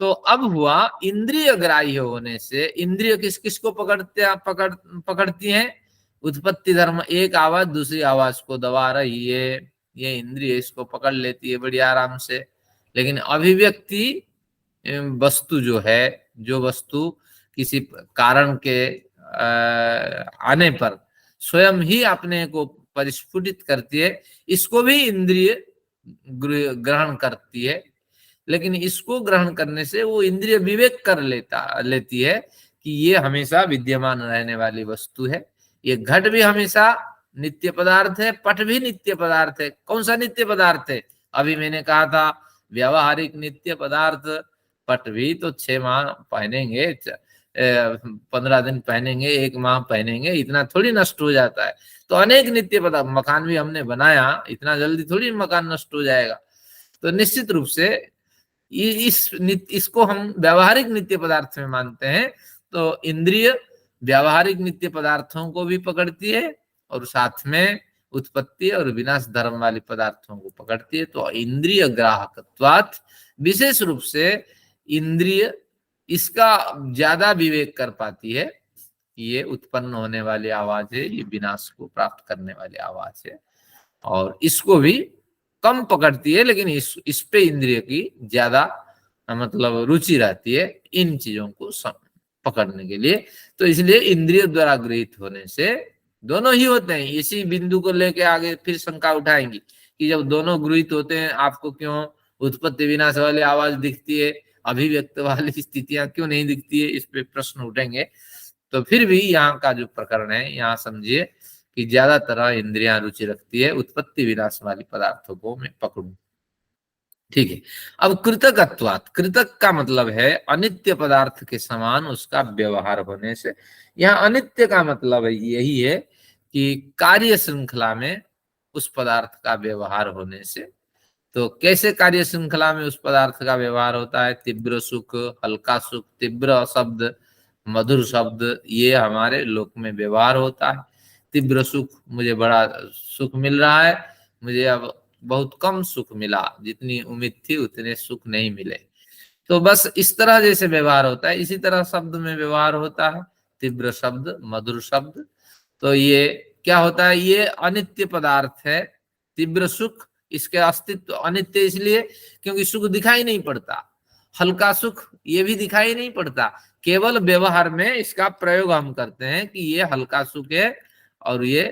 तो अब हुआ इंद्रिय ग्राह्य होने से, इंद्रिय किस किस को पकड़ती हैं? उत्पत्ति धर्म, एक आवाज दूसरी आवाज को दबा रही है, ये इंद्रिय इसको पकड़ लेती है बड़ी आराम से। लेकिन अभिव्यक्ति वस्तु जो है, जो वस्तु किसी कारण के आने पर स्वयं ही अपने को परिस्फुटित करती है, इसको भी इंद्रिय ग्रहण करती है। लेकिन इसको ग्रहण करने से वो इंद्रिय विवेक कर लेती है कि ये हमेशा विद्यमान रहने वाली वस्तु है, ये घट भी हमेशा नित्य पदार्थ है, पट भी नित्य पदार्थ है। कौन सा नित्य पदार्थ है? अभी मैंने कहा था व्यावहारिक नित्य पदार्थ। पट भी तो 6 माह पहनेंगे, 15 दिन पहनेंगे, 1 माह पहनेंगे, इतना थोड़ी नष्ट हो जाता है। तो अनेक नित्य पदार्थ, मकान भी हमने बनाया, इतना जल्दी थोड़ी मकान नष्ट हो जाएगा। तो निश्चित रूप से इसको हम व्यावहारिक नित्य पदार्थ में मानते हैं। तो इंद्रिय व्यावहारिक नित्य पदार्थों को भी पकड़ती है और साथ में उत्पत्ति और विनाश धर्म वाली पदार्थों को पकड़ती है। तो इंद्रिय ग्राहकत्वात्, विशेष रूप से इंद्रिय इसका ज्यादा विवेक कर पाती है कि ये उत्पन्न होने वाली आवाज है, ये विनाश को प्राप्त करने वाली आवाज है, और इसको भी कम पकड़ती है, लेकिन इस पे इंद्रिय की ज्यादा मतलब रुचि रहती है इन चीजों को पकड़ने के लिए। तो इसलिए इंद्रिय द्वारा गृहीत होने से दोनों ही होते हैं। इसी बिंदु को लेके आगे फिर शंका उठाएंगी कि जब दोनों गृहीत होते हैं, आपको क्यों उत्पत्ति विनाश वाली आवाज दिखती है, अभिव्यक्त वाली स्थितियां क्यों नहीं दिखती है? इस पे प्रश्न उठेंगे। तो फिर भी यहाँ का जो प्रकरण है, यहाँ समझिए कि ज्यादातर इंद्रियां रुचि रखती है उत्पत्ति विनाश वाली पदार्थों को मैं पकड़ूं। ठीक है। अब कृतकत्वात्, कृतक का मतलब है अनित्य पदार्थ के समान उसका व्यवहार होने से। यहाँ अनित्य का मतलब यही है कि कार्य श्रृंखला में उस पदार्थ का व्यवहार होने से। तो कैसे कार्य श्रृंखला में उस पदार्थ का व्यवहार होता है? तीव्र सुख, हल्का सुख, तीव्र शब्द, मधुर शब्द, ये हमारे लोक में व्यवहार होता है। तीव्र सुख, मुझे बड़ा सुख मिल रहा है, मुझे अब बहुत कम सुख मिला, जितनी उम्मीद थी उतने सुख नहीं मिले। तो बस इस तरह जैसे व्यवहार होता है, इसी तरह शब्द में व्यवहार होता है। तीव्र शब्द, मधुर शब्द, तो ये क्या होता है? ये अनित्य पदार्थ है। तीव्र सुख, इसके अस्तित्व अनित्य इसलिए क्योंकि सुख दिखाई नहीं पड़ता। हल्का सुख, ये भी दिखाई नहीं पड़ता, केवल व्यवहार में इसका प्रयोग हम करते हैं कि ये हल्का सुख है और ये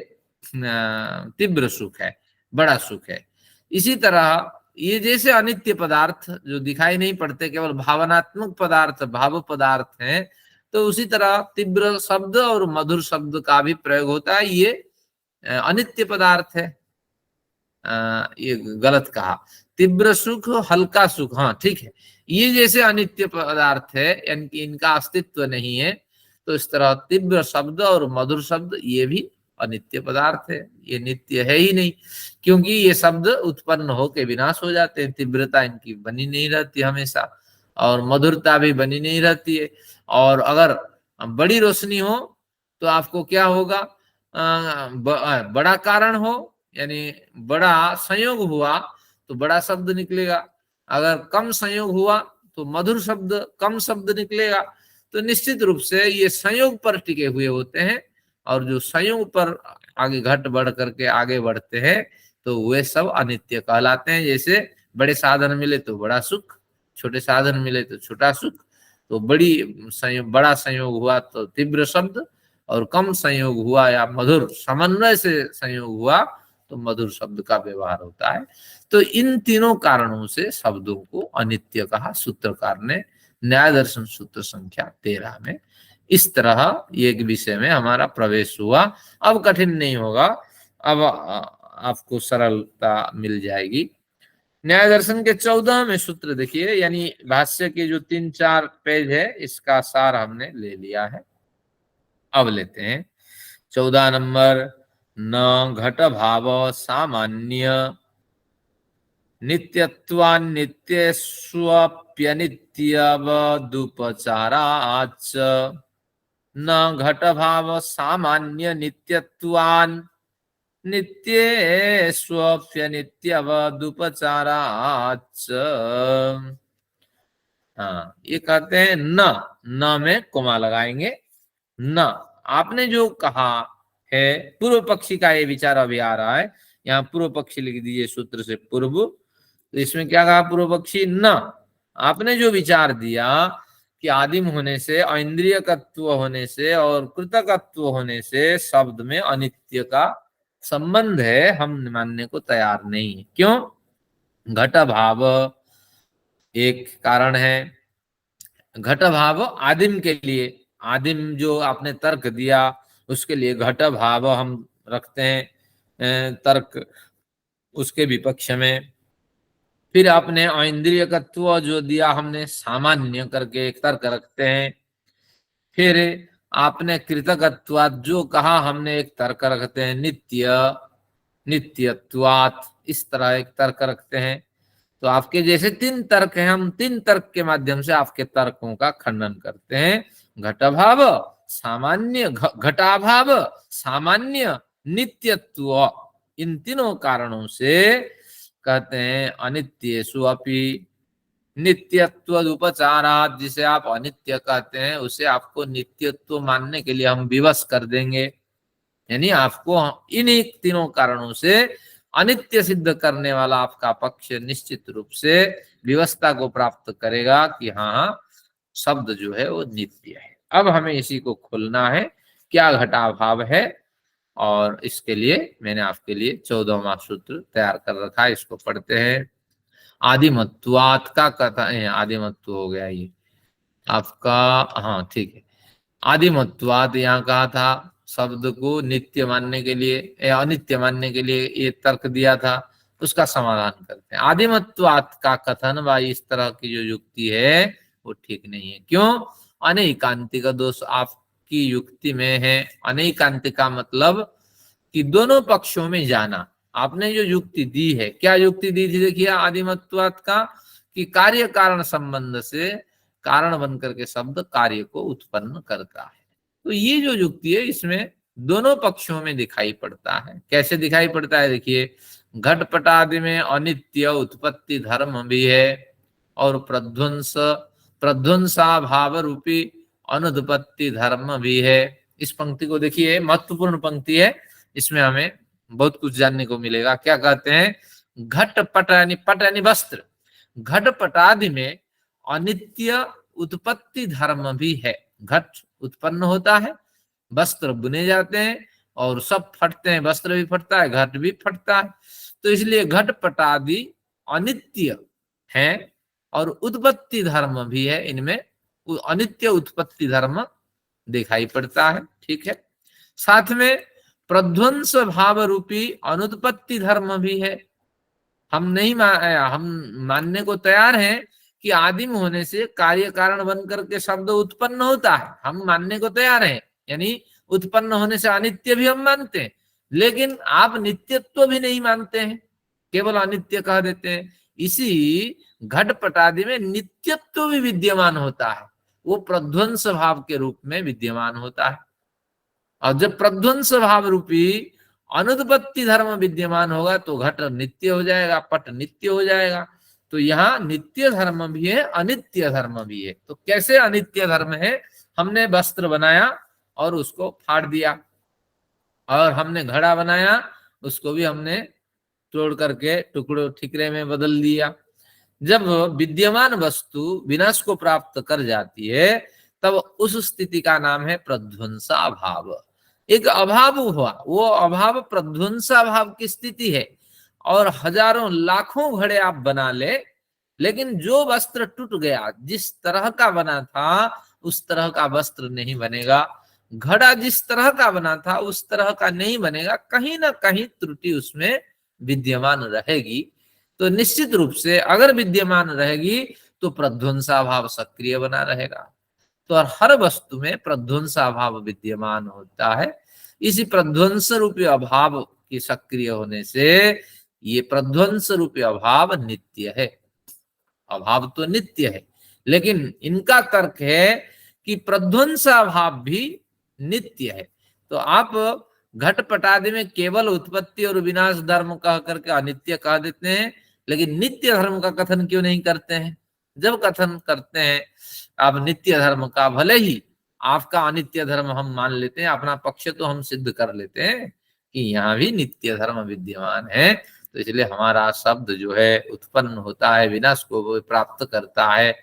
तीव्र सुख है, बड़ा सुख है। इसी तरह ये जैसे अनित्य पदार्थ जो दिखाई नहीं पड़ते, केवल भावनात्मक पदार्थ, भाव पदार्थ हैं, तो उसी तरह तीव्र शब्द और मधुर शब्द का भी प्रयोग होता है। ये अनित्य पदार्थ है। ये गलत कहा, तीव्र सुख, हल्का सुख, हाँ ठीक है, ये जैसे अनित्य पदार्थ है, यानी कि इनका अस्तित्व नहीं है, तो इस तरह तीव्र शब्द और मधुर शब्द ये भी अनित्य पदार्थ है। ये नित्य है ही नहीं, क्योंकि ये शब्द उत्पन्न होके विनाश हो जाते हैं। तीव्रता इनकी बनी नहीं रहती हमेशा, और मधुरता भी बनी नहीं रहती है। और अगर बड़ी रोशनी हो तो आपको क्या होगा? बड़ा कारण हो, यानी बड़ा संयोग हुआ तो बड़ा शब्द निकलेगा। अगर कम संयोग हुआ तो मधुर शब्द, कम शब्द निकलेगा। तो निश्चित रूप से ये संयोग पर टिके हुए होते हैं, और जो संयोग पर आगे घट बढ़ करके आगे बढ़ते हैं तो वे सब अनित्य कहलाते हैं। जैसे बड़े साधन मिले तो बड़ा सुख, छोटे साधन मिले तो छोटा सुख। तो बड़ा संयोग हुआ तो तीव्र शब्द, और कम संयोग हुआ या मधुर समन्वय से संयोग हुआ तो मधुर शब्द का व्यवहार होता है। तो इन तीनों कारणों से शब्दों को अनित्य कहा सूत्रकार ने न्याय दर्शन सूत्र संख्या 13 में। इस तरह एक विषय में हमारा प्रवेश हुआ। अब कठिन नहीं होगा, अब आपको सरलता मिल जाएगी। न्याय दर्शन के 14वें सूत्र देखिए, यानी भाष्य के जो 3-4 पेज है इसका सार हमने ले लिया है। अब लेते हैं 14 नंबर, न घट भाव सामान्य नित्यत्वान्नित्यस्वप्यनित्यवदुपचाराच्च, न घट भाव सामान्य नित्यत्वान् नित्येष्वप्यनित्यवदुपचाराच्च। हाँ, ये कहते हैं न में कोमा लगाएंगे। न, आपने जो कहा है, पूर्व पक्षी का ये विचार अभी आ रहा है, यहाँ पूर्व पक्षी लिख दीजिए सूत्र से पूर्व। तो इसमें क्या कहा पूर्व पक्षी? न, आपने जो विचार दिया कि आदिम होने से, ऐन्द्रियकत्व होने से और कृतकत्व होने से शब्द में अनित्य का संबंध है, हम मानने को तैयार नहीं है। क्यों? घट भाव एक कारण है। घट भाव आदिम के लिए, आदिम जो आपने तर्क दिया उसके लिए घट भाव हम रखते हैं तर्क उसके विपक्ष में। फिर आपने ऐन्द्रियकत्व जो दिया हमने सामान्य करके एक तर्क रखते हैं। फिर आपने कृतकत्वात् जो कहा हमने एक तर्क रखते हैं, नित्यत्वात्, इस तरह एक तर्क रखते हैं। तो आपके जैसे 3 तर्क हैं, हम 3 तर्क के माध्यम से आपके तर्कों का खंडन करते हैं। घटभाव सामान्य, घटाभाव सामान्य, नित्यत्व, इन तीनों कारणों से कहते हैं अनित्येषु अपि नित्यत्व उपचारात्, जिसे आप अनित्य कहते हैं उसे आपको नित्यत्व मानने के लिए हम विवश कर देंगे। यानी आपको इन्हीं तीनों कारणों से अनित्य सिद्ध करने वाला आपका पक्ष निश्चित रूप से विवस्था को प्राप्त करेगा कि हाँ, शब्द जो है वो नित्य है। अब हमें इसी को खोलना है, क्या घटाभाव है, और इसके लिए मैंने आपके लिए 14वां सूत्र तैयार कर रखा है, इसको पढ़ते हैं। आदिमत्वात् का कथा है, आदिमत्व हो गया ये आपका, हाँ ठीक है। आदिमत्वात् यहाँ कहा था, शब्द को नित्य मानने के लिए या अनित्य मानने के लिए ये तर्क दिया था, उसका समाधान करते हैं। आदिमत्वात् का कथन भाई इस तरह की जो युक्ति है वो ठीक नहीं है। क्यों? अनैकांतिक दोष आपकी युक्ति में है। अनैकांतिक का मतलब कि दोनों पक्षों में जाना। आपने जो युक्ति दी है, क्या युक्ति दी थी? देखिए आदिमत्वात् का, कि कार्य कारण संबंध से कारण बन करके शब्द कार्य को उत्पन्न करता है। तो ये जो युक्ति है इसमें दोनों पक्षों में दिखाई पड़ता है। कैसे दिखाई पड़ता है? देखिए, घटपट आदि में अनित्य उत्पत्ति धर्म भी है और प्रध्वंसा भाव रूपी अनुत्पत्ति धर्म भी है। इस पंक्ति को देखिए, महत्वपूर्ण पंक्ति है, इसमें हमें बहुत कुछ जानने को मिलेगा। क्या कहते हैं? घटपट यानी पट यानी वस्त्र, घटपट आदि में अनित्य उत्पत्ति धर्म भी है। घट उत्पन्न होता है, वस्त्र बुने जाते हैं और सब फटते हैं, वस्त्र भी फटता है, घट भी फटता है। तो इसलिए घटपट आदि अनित्य है और उत्पत्ति धर्म भी है, इनमें अनित्य उत्पत्ति धर्म दिखाई पड़ता है। ठीक है, साथ में प्रध्वंस भाव रूपी अनुत्पत्ति धर्म भी है। हम मानने को तैयार हैं कि आदिम होने से कार्य कारण बन करके शब्द उत्पन्न होता है, हम मानने को तैयार हैं। यानी उत्पन्न होने से अनित्य भी हम मानते हैं, लेकिन आप नित्यत्व भी नहीं मानते हैं, केवल अनित्य कह देते हैं। इसी घटपट आदि में नित्यत्व भी विद्यमान होता है, वो प्रध्वंस भाव के रूप में विद्यमान होता है। और जब प्रध्वंस भाव रूपी अनुत्पत्ति धर्म विद्यमान होगा तो घट नित्य हो जाएगा, पट नित्य हो जाएगा। तो यहाँ नित्य धर्म भी है, अनित्य धर्म भी है। तो कैसे अनित्य धर्म है? हमने वस्त्र बनाया और उसको फाड़ दिया, और हमने घड़ा बनाया, उसको भी हमने तोड़ करके टुकड़ों ठिकरे में बदल दिया। जब विद्यमान वस्तु विनाश को प्राप्त कर जाती है तब उस स्थिति का नाम है प्रध्वंसा भाव। एक अभाव हुआ, वो अभाव प्रध्वंसा भाव की स्थिति है। और हजारों लाखों घड़े आप बना ले, लेकिन जो वस्त्र टूट गया, जिस तरह का बना था उस तरह का वस्त्र नहीं बनेगा। घड़ा जिस तरह का बना था उस तरह का नहीं बनेगा, कहीं ना कहीं त्रुटि उसमें विद्यमान रहेगी। तो निश्चित रूप से अगर विद्यमान रहेगी तो प्रध्वंसा भाव सक्रिय बना रहेगा। तो हर वस्तु में प्रध्वंसा भाव विद्यमान होता है। इसी प्रध्वंस रूपी अभाव के सक्रिय होने से ये प्रध्वंस रूपी अभाव नित्य है। अभाव तो नित्य है, लेकिन इनका तर्क है कि प्रध्वंस अभाव भी नित्य है। तो आप घटपटादि में केवल उत्पत्ति और विनाश धर्म कह करके अनित्य कह देते हैं, लेकिन नित्य धर्म का कथन क्यों नहीं करते हैं? जब कथन करते हैं आप नित्य धर्म का, भले ही आपका अनित्य धर्म हम मान लेते हैं, अपना पक्ष तो हम सिद्ध कर लेते हैं कि यहाँ भी नित्य धर्म विद्यमान है, तो इसलिए हमारा शब्द जो है उत्पन्न होता है, विनाश को प्राप्त करता है।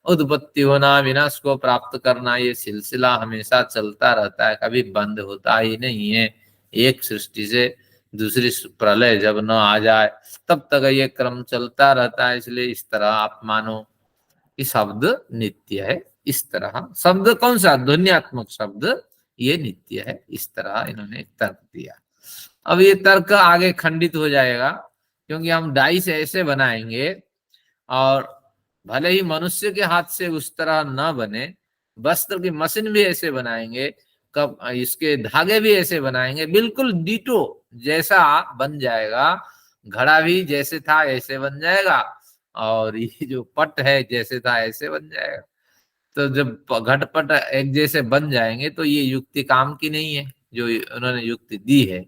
उत्पत्ति होना, विनाश को प्राप्त करना, ये सिलसिला हमेशा चलता रहता है, कभी बंद होता ही नहीं है। एक सृष्टि से दूसरी प्रलय जब न आ जाए तब तक ये क्रम चलता रहता है। इसलिए इस तरह आप मानो कि शब्द नित्य है। इस तरह शब्द कौन सा? ध्वन्यात्मक शब्द, ये नित्य है। इस तरह इन्होंने तर्क दिया। अब ये तर्क आगे खंडित हो जाएगा, क्योंकि हम डाइस ऐसे बनाएंगे, और भले ही मनुष्य के हाथ से उस तरह न बने, वस्त्र की मशीन भी ऐसे बनाएंगे, कब इसके धागे भी ऐसे बनाएंगे, बिल्कुल डीटो जैसा बन जाएगा। घड़ा भी जैसे था ऐसे बन जाएगा, और ये जो पट है जैसे था ऐसे बन जाएगा। तो जब घटपट एक जैसे बन जाएंगे तो ये युक्ति काम की नहीं है, जो उन्होंने युक्ति दी है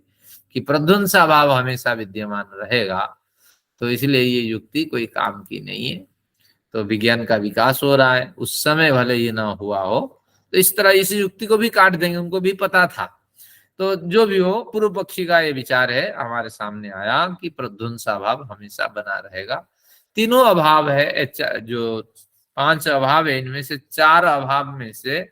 कि प्रध्वंसा भाव हमेशा विद्यमान रहेगा। तो इसलिए ये युक्ति कोई काम की नहीं है। तो विज्ञान का विकास हो रहा है, उस समय भले ये ना हुआ हो, तो इस तरह इस युक्ति को भी काट देंगे, उनको भी पता था। तो जो भी हो, पूर्व पक्षी का ये विचार है, हमारे सामने आया कि प्रध्वंसा भाव हमेशा बना रहेगा। तीनों अभाव है, जो 5 अभाव है, इनमें से 4 अभाव में से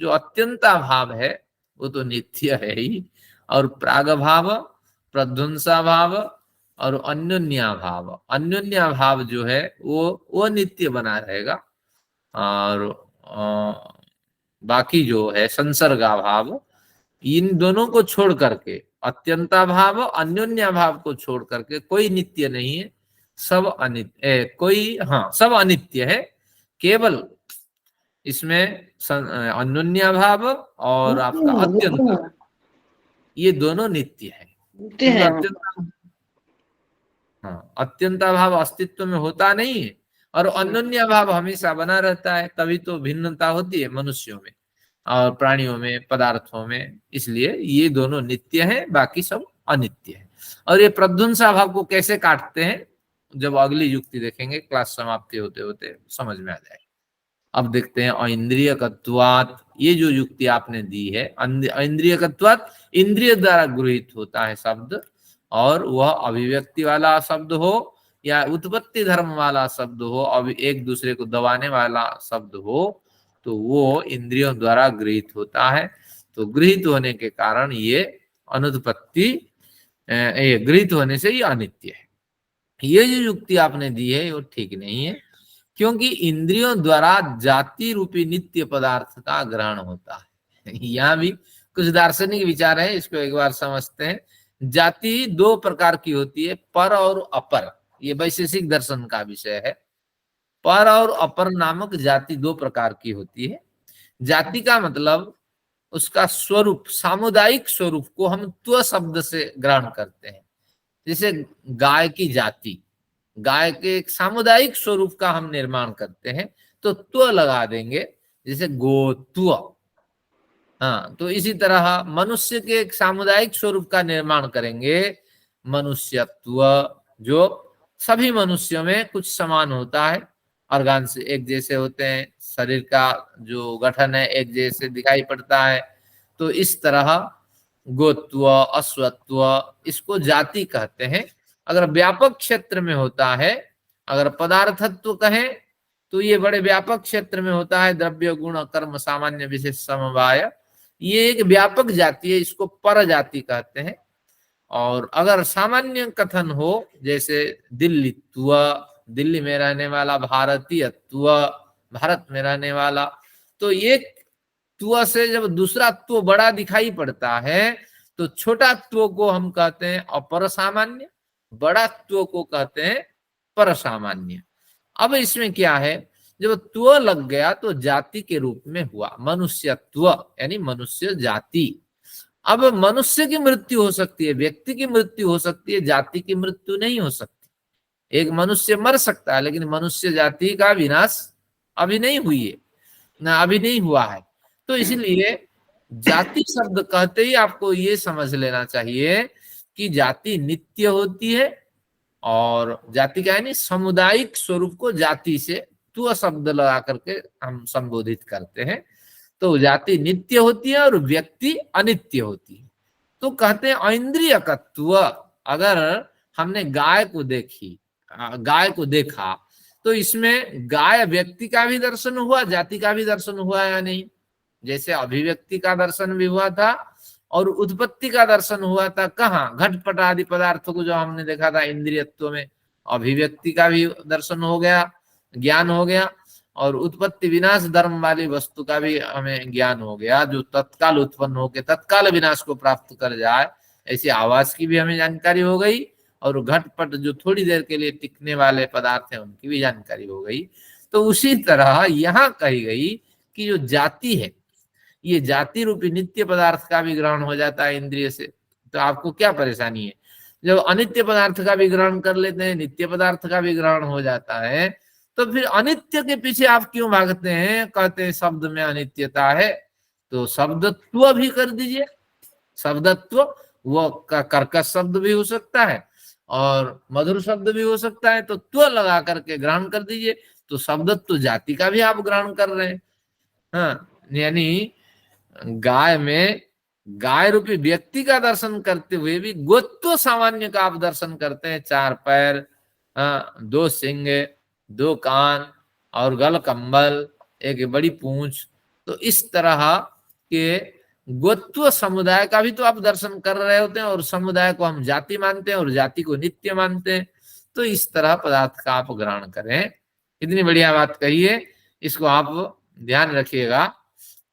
जो अत्यंत अभाव है वो तो नित्य है ही, और प्रागभाव, प्रध्वंसा भाव और अन्योन्याभाव, अन्योन्याभाव जो है वो नित्य बना रहेगा। और बाकी जो है संसर्गाभाव, इन दोनों को छोड़ करके, अत्यंताभाव अन्योन्याभाव को छोड़ करके कोई नित्य नहीं है, सब अनित्य, सब अनित्य है। केवल इसमें अन्योन्याभाव और आपका अत्यंत, ये दोनों नित्य है। अत्यंताभाव अस्तित्व में होता नहीं है, और अन्योन्याभाव हमेशा बना रहता है। तभी तो भिन्नता होती है मनुष्यों में और प्राणियों में, पदार्थों में। इसलिए ये दोनों नित्य हैं, बाकी सब अनित्य है। और ये प्रध्वंसा भाव को कैसे काटते हैं, जब अगली युक्ति देखेंगे, क्लास समाप्ति होते होते समझ में आ जाएगा। अब देखते हैं ऐन्द्रियकत्वात्, ये जो युक्ति आपने दी है, ऐन्द्रियकत्वात्, इंद्रिय द्वारा गृहीत होता है शब्द, और वह अभिव्यक्ति वाला शब्द हो या उत्पत्ति धर्म वाला शब्द हो, अब एक दूसरे को दबाने वाला शब्द हो, तो वो इंद्रियों द्वारा गृहीत होता है। तो गृहीत होने के कारण ये अनुत्पत्ति, गृहीत होने से ये अनित्य है। ये जो युक्ति आपने दी है वो ठीक नहीं है, क्योंकि इंद्रियों द्वारा जाति रूपी नित्य पदार्थ का ग्रहण होता है। यहाँ भी कुछ दार्शनिक विचार है, इसको एक बार समझते हैं। जाति 2 प्रकार की होती है, पर और अपर। ये वैशेषिक दर्शन का विषय है। पर और अपर नामक जाति 2 प्रकार की होती है। जाति का मतलब उसका स्वरूप, सामुदायिक स्वरूप को हम त्व शब्द से ग्रहण करते हैं। जैसे गाय की जाति, गाय के एक सामुदायिक स्वरूप का हम निर्माण करते हैं, तो त्व लगा देंगे, जैसे गोत्व। हाँ, तो इसी तरह मनुष्य के एक सामुदायिक स्वरूप का निर्माण करेंगे, मनुष्यत्व, जो सभी मनुष्यों में कुछ समान होता है, ऑर्गन्स एक जैसे होते हैं, शरीर का जो गठन है एक जैसे दिखाई पड़ता है। तो इस तरह गोत्व, अश्वत्व, इसको जाति कहते हैं। अगर व्यापक क्षेत्र में होता है, अगर पदार्थत्व कहें तो ये बड़े व्यापक क्षेत्र में होता है, द्रव्य गुण कर्म सामान्य विशेष समवाय, ये एक व्यापक जाति है, इसको पर जाति कहते हैं। और अगर सामान्य कथन हो, जैसे दिल्लीत्व, दिल्ली में रहने वाला, भारतीयत्व, भारत में रहने वाला, तो एक त्व से जब दूसरा त्व बड़ा दिखाई पड़ता है, तो छोटा त्व को हम कहते हैं अपर सामान्य, बड़ा त्व को कहते हैं पर सामान्य। अब इसमें क्या है, जब त्व लग गया तो जाति के रूप में हुआ, मनुष्यत्व यानी मनुष्य जाति। अब मनुष्य की मृत्यु हो सकती है, व्यक्ति की मृत्यु हो सकती है, जाति की मृत्यु नहीं हो सकती। एक मनुष्य मर सकता है, लेकिन मनुष्य जाति का विनाश अभी नहीं हुई है, ना अभी नहीं हुआ है। तो इसलिए जाति शब्द कहते ही आपको ये समझ लेना चाहिए कि जाति नित्य होती है, और जाति का यानी सामुदायिक स्वरूप को जाति से त्व शब्द लगा करके हम संबोधित करते हैं। तो जाति नित्य होती है और व्यक्ति अनित्य होती है। तो कहते हैं ऐन्द्रियकत्व। अगर हमने गाय को देखा, तो इसमें गाय व्यक्ति का भी दर्शन हुआ, जाति का भी दर्शन हुआ या नहीं? जैसे अभिव्यक्ति का दर्शन भी हुआ था और उत्पत्ति का दर्शन हुआ था। कहाँ? घटपट आदि पदार्थों को जो हमने देखा था इंद्रियत्व में, अभिव्यक्ति का भी दर्शन हो गया, ज्ञान हो गया, और उत्पत्ति विनाश धर्म वाली वस्तु का भी हमें ज्ञान हो गया, जो तत्काल उत्पन्न होकर तत्काल विनाश को प्राप्त कर जाए, ऐसी आवाज की भी हमें जानकारी हो गई, और घटपट जो थोड़ी देर के लिए टिकने वाले पदार्थ हैं उनकी भी जानकारी हो गई। तो उसी तरह यहाँ कही गई कि जो जाति है, ये जाति रूपी नित्य पदार्थ का भी ग्रहण हो जाता है इंद्रिय से। तो आपको क्या परेशानी है? जब अनित्य पदार्थ का भी ग्रहण कर लेते हैं, नित्य पदार्थ का भी ग्रहण हो जाता है, तो फिर अनित्य के पीछे आप क्यों भागते हैं? कहते हैं शब्द में अनित्यता है, तो शब्दत्व भी कर दीजिए। शब्दत्व वो कर्कश शब्द भी हो सकता है और मधुर शब्द भी हो सकता है, तो त्व लगा करके ग्रहण कर दीजिए। तो शब्दत्व जाति का भी आप ग्रहण कर रहे हैं। हाँ, यानी गाय में गाय रूपी व्यक्ति का दर्शन करते हुए भी गोत्व सामान्य का आप दर्शन करते हैं। 4 पैर, 2 सिंग, 2 कान और गल कंबल, एक बड़ी पूंछ। तो इस तरह के गोत्व समुदाय का भी तो आप दर्शन कर रहे होते हैं, और समुदाय को हम जाति मानते हैं और जाति को नित्य मानते हैं। तो इस तरह पदार्थ का आप ग्रहण करें। इतनी बढ़िया बात कही है, इसको आप ध्यान रखिएगा।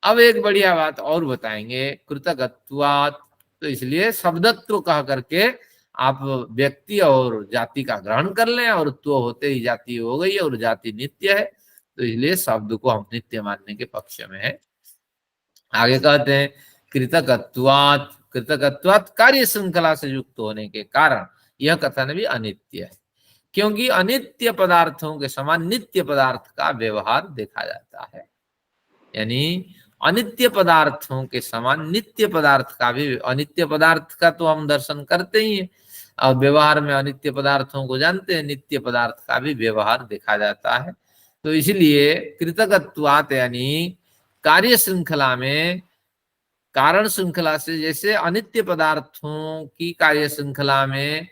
अब एक बढ़िया बात और बताएंगे, कृतकत्वात्। तो इसलिए शब्दत्व कह करके आप व्यक्ति और जाति का ग्रहण कर लें, और तो होते ही जाति हो गई और जाति नित्य है, तो इसलिए शब्द को हम नित्य मानने के पक्ष में है। आगे कहते हैं कृतकत्वात्। कृतकत्वात् कार्य श्रृंखला से युक्त होने के कारण यह कथन भी अनित्य है, क्योंकि अनित्य पदार्थों के समान नित्य पदार्थ का व्यवहार देखा जाता है। यानी अनित्य पदार्थों के समान नित्य पदार्थ का भी, अनित्य पदार्थ का तो हम दर्शन करते ही हैं, और व्यवहार में अनित्य पदार्थों को जानते हैं, नित्य पदार्थ का भी व्यवहार देखा जाता है। तो इसलिए कृतकत्वात् यानी कार्य श्रृंखला में, कारण श्रृंखला से, जैसे अनित्य पदार्थों की कार्य श्रृंखला में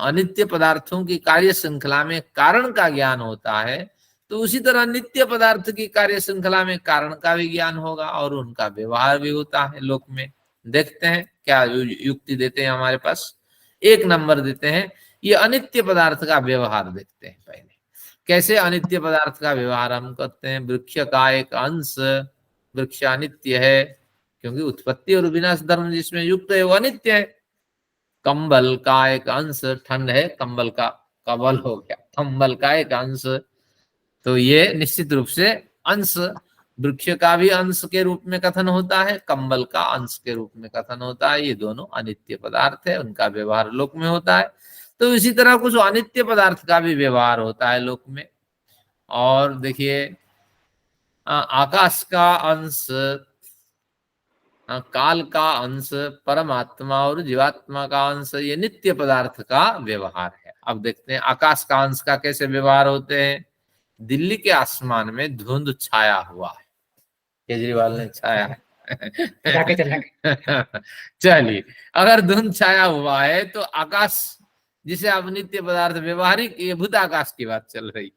अनित्य पदार्थों की कार्य श्रृंखला में कारण का ज्ञान होता है, तो उसी तरह नित्य पदार्थ की कार्य श्रृंखला में कारण का भी ज्ञान होगा और उनका व्यवहार भी होता है लोक में। देखते हैं क्या युक्ति देते हैं हमारे पास। 1 नंबर देते हैं, ये अनित्य पदार्थ का व्यवहार देखते हैं। पहले कैसे अनित्य पदार्थ का व्यवहार हम करते हैं? वृक्ष का एक अंश, वृक्ष अनित्य है क्योंकि उत्पत्ति और विनाश धर्म जिसमें युक्त है वो अनित्य है। कंबल का एक अंश, ठंड है, कंबल का कबल हो गया, कंबल का एक अंश, तो ये निश्चित रूप से अंश, वृक्ष का भी अंश के रूप में कथन होता है, कंबल का अंश के रूप में कथन होता है। ये दोनों अनित्य पदार्थ है, उनका व्यवहार लोक में होता है। तो इसी तरह कुछ अनित्य पदार्थ का भी व्यवहार होता है लोक में। और देखिए आकाश का अंश, काल का अंश, परमात्मा और जीवात्मा का अंश, ये नित्य पदार्थ का व्यवहार है। अब देखते हैं आकाश का अंश का कैसे व्यवहार होते हैं। दिल्ली के आसमान में धुंध छाया हुआ है, केजरीवाल ने छाया है चलिए, अगर धुंध छाया हुआ है तो आकाश, जिसे आप नित्य पदार्थ व्यवहारिक, ये भूत आकाश की बात चल रही,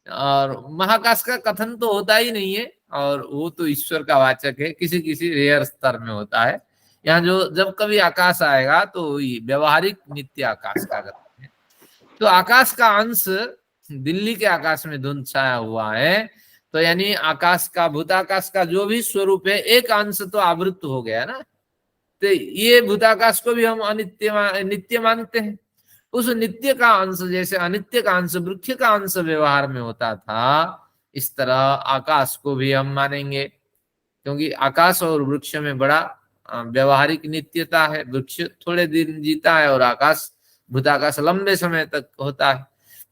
और महाकाश का कथन तो होता ही नहीं है, और वो तो ईश्वर का वाचक है, किसी किसी रेयर स्तर में होता है। यहाँ जो जब कभी आकाश आएगा तो व्यवहारिक नित्य आकाश का कथन है। तो आकाश का अंश, दिल्ली के आकाश में धुंध छाया हुआ है, तो यानी आकाश का, भूताकाश का जो भी स्वरूप है, एक अंश तो आवृत हो गया ना। तो ये भूताकाश को भी हम अनित्य नित्य मानते हैं। उस नित्य का अंश, जैसे अनित्य का अंश वृक्ष का अंश व्यवहार में होता था, इस तरह आकाश को भी हम मानेंगे। क्योंकि आकाश और वृक्ष में बड़ा व्यवहारिक नित्यता है। वृक्ष थोड़े दिन जीता है और आकाश भूताकाश लंबे समय तक होता है।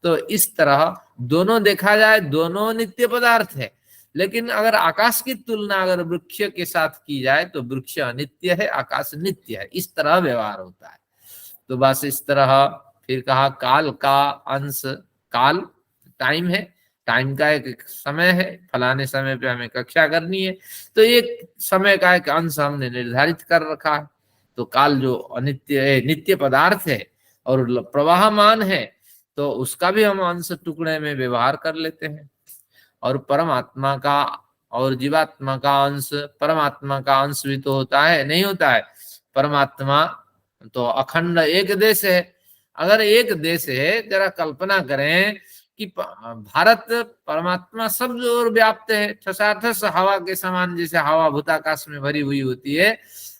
तो इस तरह दोनों देखा जाए, दोनों नित्य पदार्थ है, लेकिन अगर आकाश की तुलना अगर वृक्ष के साथ की जाए तो वृक्ष अनित्य है, आकाश नित्य है। इस तरह व्यवहार होता है। तो बस इस तरह फिर कहा काल का अंश, काल टाइम है, टाइम का एक समय है, फलाने समय पे हमें कक्षा करनी है, तो एक समय का एक अंश हमने निर्धारित कर रखा है। तो काल जो अनित्य है, नित्य पदार्थ है और प्रवाहमान है, तो उसका भी हम अंश टुकड़े में व्यवहार कर लेते हैं। और परमात्मा का और जीवात्मा का अंश, परमात्मा का अंश भी तो होता है, नहीं होता है? परमात्मा तो अखंड एक देश है। अगर एक देश है, जरा कल्पना करें कि भारत परमात्मा सब और व्याप्त है, ठसाठस हवा के समान, जैसे हवा भूताकाश में भरी हुई होती है,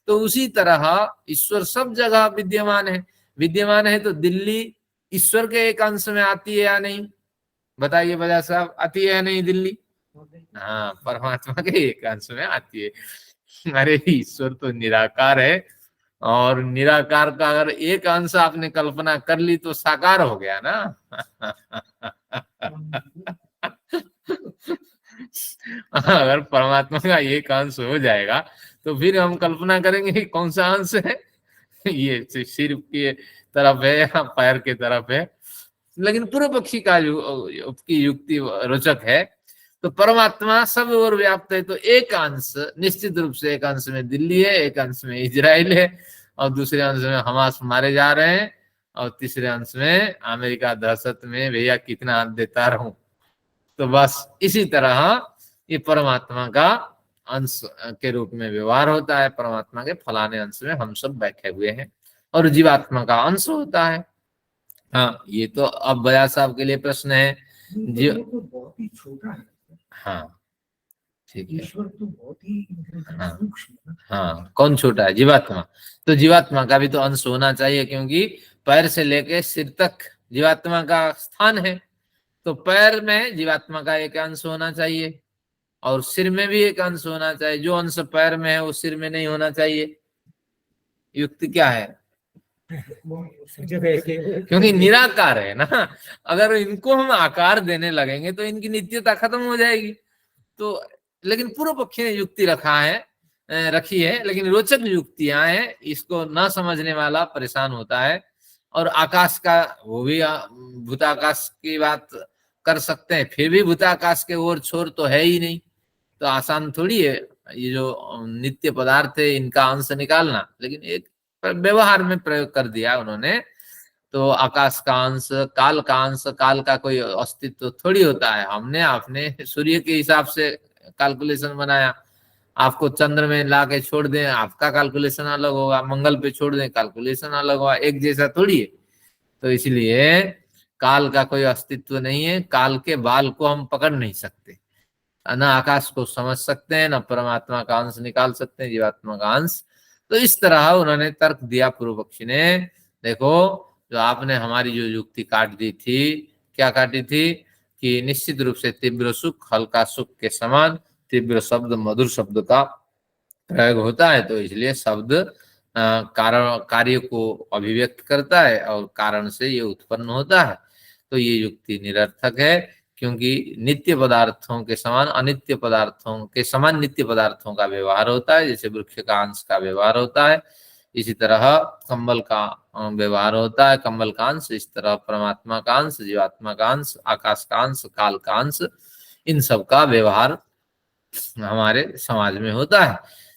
तो उसी तरह ईश्वर सब जगह विद्यमान है। विद्यमान है तो दिल्ली ईश्वर के एक अंश में आती है या नहीं? बताइए बजा साहब, आती है या नहीं दिल्ली? हाँ, परमात्मा के एक अंश में आती है। अरे ईश्वर तो निराकार है, और निराकार का अगर एक अंश आपने कल्पना कर ली तो साकार हो गया ना। अगर परमात्मा का एक अंश हो जाएगा तो फिर हम कल्पना करेंगे कि कौन सा अंश है, ये सिर की तरफ है या पैर के तरफ है। लेकिन पूर्व पक्षी का की युक्ति रोचक है। तो परमात्मा सब और व्याप्त है, तो एक अंश निश्चित रूप से, एक अंश में दिल्ली है, एक अंश में इजराइल है, और दूसरे अंश में हमास मारे जा रहे हैं, और तीसरे अंश में अमेरिका दहशत में भैया कितना देता रहूं। तो बस इसी तरह ये परमात्मा का अंश के रूप में व्यवहार होता है। परमात्मा के फलाने अंश में हम सब बैठे हुए हैं, और जीवात्मा का अंश होता है। हाँ, ये तो अब बया साहब के लिए प्रश्न है। जी तो बहुत ही छोटा है। हाँ, ठीक है। ईश्वर तो बहुत ही हाँ। सूक्ष्म है। हाँ, कौन छोटा है? जीवात्मा। तो जीवात्मा का भी तो अंश होना चाहिए, क्योंकि पैर से लेके सिर तक जीवात्मा का स्थान है। तो पैर में जीवात्मा का एक अंश होना चाहिए, और सिर में भी एक अंश होना चाहिए। जो अंश पैर में है वो सिर में नहीं होना चाहिए। युक्ति क्या है? क्योंकि निराकार है ना। अगर इनको हम आकार देने लगेंगे तो इनकी नित्यता खत्म हो जाएगी। तो लेकिन पूर्व पक्षी ने युक्ति रखी है, लेकिन रोचक युक्तियां हैं, इसको न समझने वाला परेशान होता है। और आकाश का, वो भी भूताकाश की बात कर सकते हैं, फिर भी भूताकाश के ओर छोर तो है ही नहीं। तो आसान थोड़ी है ये जो नित्य पदार्थ है इनका अंश निकालना, लेकिन एक व्यवहार में प्रयोग कर दिया उन्होंने। तो आकाश का अंश, काल का अंश, काल का कोई अस्तित्व थोड़ी होता है। हमने आपने सूर्य के हिसाब से कैलकुलेशन बनाया, आपको चंद्र में ला के छोड़ दें, आपका कैलकुलेशन अलग होगा, मंगल पे छोड़ दें, कैलकुलेशन अलग होगा, एक जैसा थोड़ी है। तो इसलिए काल का कोई अस्तित्व नहीं है। काल के बाल को हम पकड़ नहीं सकते, न आकाश को समझ सकते हैं, न परमात्मा का अंश निकाल सकते हैं, जीवात्मा का अंश। तो इस तरह उन्होंने तर्क दिया पूर्व पक्षी ने। देखो, जो आपने हमारी जो युक्ति काट दी थी, क्या काटी थी कि निश्चित रूप से तीव्र सुख हल्का सुख के समान तीव्र शब्द मधुर शब्द का प्रयोग होता है। तो इसलिए शब्द कारण कार्य को अभिव्यक्त करता है, और कारण से ये उत्पन्न होता है। तो ये युक्ति निरर्थक है, क्योंकि नित्य पदार्थों के समान अनित्य पदार्थों के समान नित्य पदार्थों का व्यवहार होता है। जैसे वृक्ष का अंश का व्यवहार होता है, इसी तरह कंबल का व्यवहार होता है, कंबल का अंश। इस तरह परमात्मा का अंश, जीवात्मा का अंश, आकाश का अंश, काल का अंश, इन सब का व्यवहार हमारे समाज में होता है।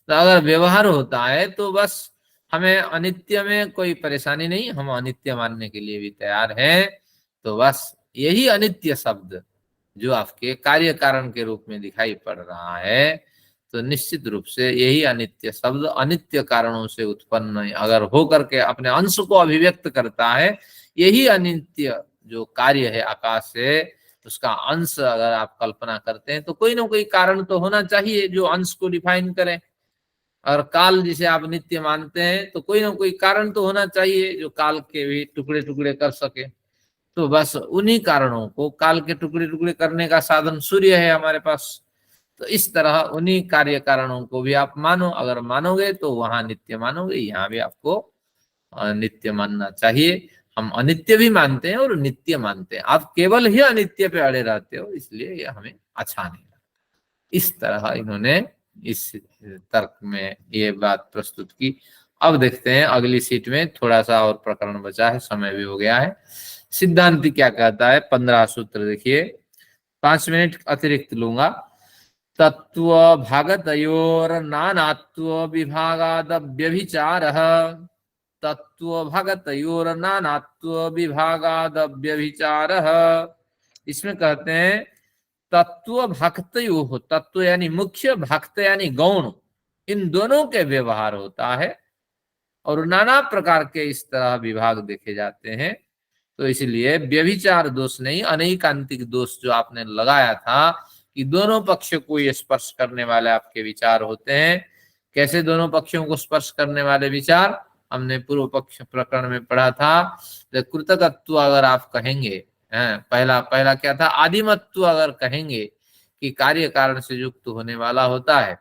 तो अगर व्यवहार होता है तो बस हमें अनित्य में कोई परेशानी नहीं, हम अनित्य मानने के लिए भी तैयार हैं। तो बस यही अनित्य शब्द जो आपके कार्य कारण के रूप में दिखाई पड़ रहा है, तो निश्चित रूप से यही अनित्य शब्द अनित्य कारणों से उत्पन्न अगर हो करके अपने अंश को अभिव्यक्त करता है, यही अनित्य जो कार्य है आकाश से, उसका अंश अगर आप कल्पना करते हैं तो कोई ना कोई कारण तो होना चाहिए जो अंश को डिफाइन करे। और काल जिसे आप नित्य मानते हैं, तो कोई ना कोई कारण तो होना चाहिए जो काल के भी टुकड़े टुकड़े कर सके। तो बस उन्हीं कारणों को, काल के टुकड़े टुकड़े करने का साधन सूर्य है हमारे पास। तो इस तरह उन्हीं कार्य कारणों को भी आप मानो, अगर मानोगे तो वहां नित्य मानोगे, यहाँ भी आपको नित्य मानना चाहिए। हम अनित्य भी मानते हैं और नित्य मानते हैं, आप केवल ही अनित्य पे अड़े रहते हो, इसलिए ये हमें अच्छा नहीं लगता। इस तरह इन्होंने इस तर्क में ये बात प्रस्तुत की। अब देखते हैं अगली सीट में, थोड़ा सा और प्रकरण बचा है, समय भी हो गया है। सिद्धांति क्या कहता है, 15 सूत्र देखिए, 5 मिनट अतिरिक्त लूंगा। तत्व भागतयोर नानात्व विभागाद व्यभिचारः, तत्व भागतयोर नानात्व विभागाद व्यभिचारः। इसमें कहते हैं तत्व भक्तयो हो, तत्व यानी मुख्य, भक्त यानी गौण, इन दोनों के व्यवहार होता है और नाना प्रकार के इस तरह विभाग देखे जाते हैं। तो इसलिए व्यभिचार दोष नहीं, अनैकांतिक दोष जो आपने लगाया था कि दोनों पक्ष को ये स्पर्श करने वाले आपके विचार होते हैं। कैसे दोनों पक्षों को स्पर्श करने वाले विचार, हमने पूर्व पक्ष प्रकरण में पढ़ा था। कृतकत्व अगर आप कहेंगे, पहला क्या था, आदिमत्व अगर कहेंगे कि कार्य कारण से युक्त होने वाला होता है,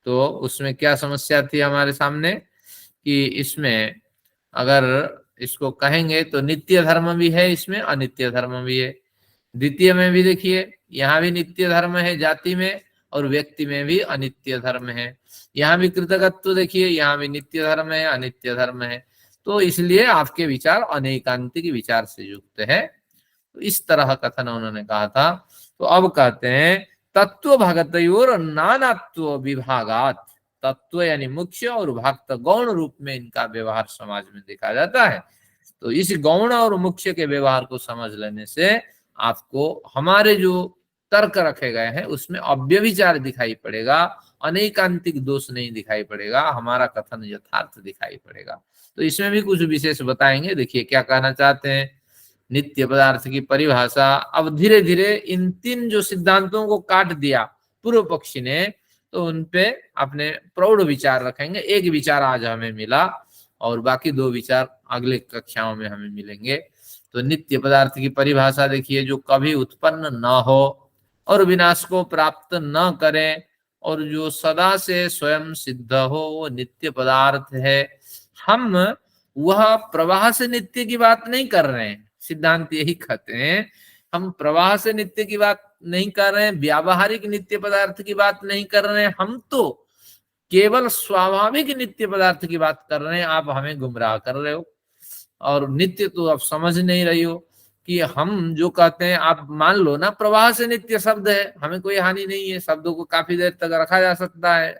तो उसमें क्या समस्या थी हमारे सामने कि इसमें अगर इसको कहेंगे तो नित्य धर्म भी है, इसमें अनित्य धर्म भी है। द्वितीय में भी देखिए, यहाँ भी नित्य धर्म है जाति में, और व्यक्ति में भी अनित्य धर्म है। यहाँ भी कृतकत्व देखिए, यहाँ भी नित्य धर्म है, अनित्य धर्म है। तो इसलिए आपके विचार अनैकांतिक विचार से युक्त है। तो इस तरह कथन उन्होंने कहा था। तो अब कहते हैं तत्व भगतयोर नानात्व विभागात, तत्व यानी मुख्य और भक्त गौण रूप में इनका व्यवहार समाज में देखा जाता है। तो इस गौण और मुख्य के व्यवहार को समझ लेने से आपको हमारे जो तर्क रखे गए हैं उसमें अव्यभिचार दिखाई पड़ेगा, अनैकांतिक दोष नहीं दिखाई पड़ेगा, हमारा कथन यथार्थ दिखाई पड़ेगा। तो इसमें भी कुछ विशेष बताएंगे। देखिए क्या कहना चाहते हैं, नित्य पदार्थ की परिभाषा। अब धीरे धीरे इन 3 जो सिद्धांतों को काट दिया पूर्व पक्षी ने, तो उनपे अपने प्रौढ़ विचार रखेंगे। एक विचार आज हमें मिला और बाकी 2 विचार अगले कक्षाओं में हमें मिलेंगे। तो नित्य पदार्थ की परिभाषा देखिए, जो कभी उत्पन्न न हो और विनाश को प्राप्त न करे और जो सदा से स्वयं सिद्ध हो, वो नित्य पदार्थ है। हम वह प्रवाह से नित्य की बात नहीं कर रहे हैं, सिद्धांत यही कहते हैं। हम प्रवाह से नित्य की बात नहीं कर रहे हैं, व्यावहारिक नित्य पदार्थ की बात नहीं कर रहे हैं, हम तो केवल स्वाभाविक नित्य पदार्थ की बात कर रहे हैं। आप हमें गुमराह कर रहे हो और नित्य तो आप समझ नहीं रही हो कि हम जो कहते हैं, आप मान लो ना प्रवाह से नित्य शब्द है, हमें कोई हानि नहीं है, शब्दों को काफी देर तक रखा जा सकता है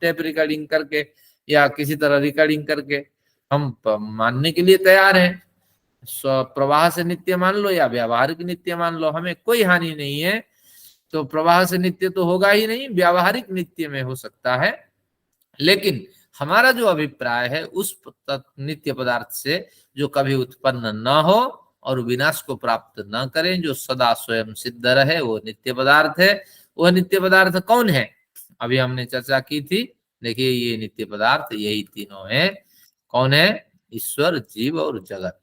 टेप रिकॉर्डिंग करके या किसी तरह रिकॉर्डिंग करके, हम मानने के लिए तैयार हैं। प्रवाह से नित्य मान लो या व्यावहारिक नित्य मान लो, हमें कोई हानि नहीं है। तो प्रवाह से नित्य तो होगा ही नहीं, व्यावहारिक नित्य में हो सकता है। लेकिन हमारा जो अभिप्राय है उस नित्य पदार्थ से जो कभी उत्पन्न न हो और विनाश को प्राप्त न करें, जो सदा स्वयं सिद्ध रहे, वो नित्य पदार्थ है। वह नित्य पदार्थ कौन है, अभी हमने चर्चा की थी। देखिए ये नित्य पदार्थ यही तीनों है। कौन है, ईश्वर, जीव और जगत।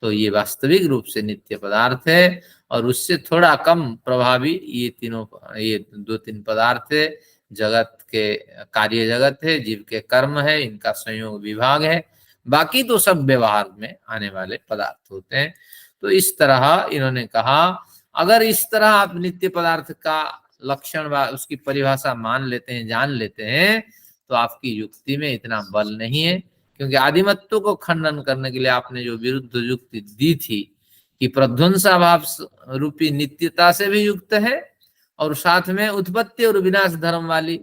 तो ये वास्तविक रूप से नित्य पदार्थ है और उससे थोड़ा कम प्रभावी ये 2-3 पदार्थ है। जगत के कार्य जगत है, जीव के कर्म है, इनका संयोग विभाग है, बाकी तो सब व्यवहार में आने वाले पदार्थ होते हैं। तो इस तरह इन्होंने कहा, अगर इस तरह आप नित्य पदार्थ का लक्षण व उसकी परिभाषा मान लेते हैं, जान लेते हैं, तो आपकी युक्ति में इतना बल नहीं है। क्योंकि आदिमत्व को खंडन करने के लिए आपने जो विरुद्ध युक्ति दी थी कि प्रध्वंसाभाव रूपी नित्यता से भी युक्त है और साथ में उत्पत्ति और विनाश धर्म वाली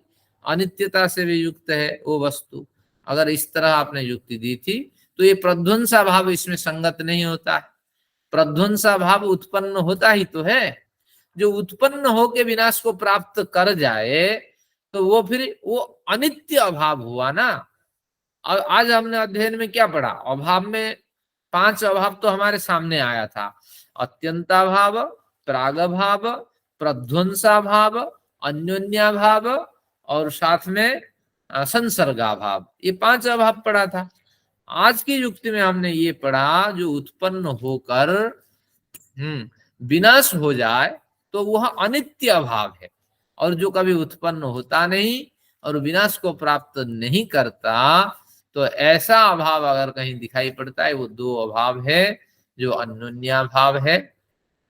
अनित्यता से भी युक्त है वो वस्तु, अगर इस तरह आपने युक्ति दी थी तो ये प्रध्वंसाभाव इसमें संगत नहीं होता है। प्रध्वंसाभाव उत्पन्न होता ही तो है, जो उत्पन्न होके विनाश को प्राप्त कर जाए तो वो फिर वो अनित्य अभाव हुआ ना। आज हमने अध्ययन में क्या पढ़ा, अभाव में 5 अभाव तो हमारे सामने आया था, अत्यंताभाव, प्रागभाव, प्रध्वंसाभाव, अन्योन्याभाव और साथ में संसर्गाभाव, ये 5 अभाव पढ़ा था। आज की युक्ति में हमने ये पढ़ा जो उत्पन्न होकर विनाश हो जाए तो वह अनित्य अभाव है। और जो कभी उत्पन्न होता नहीं और विनाश को प्राप्त नहीं करता, तो ऐसा अभाव अगर कहीं दिखाई पड़ता है, वो दो अभाव है, जो अन्योन्याभाव है।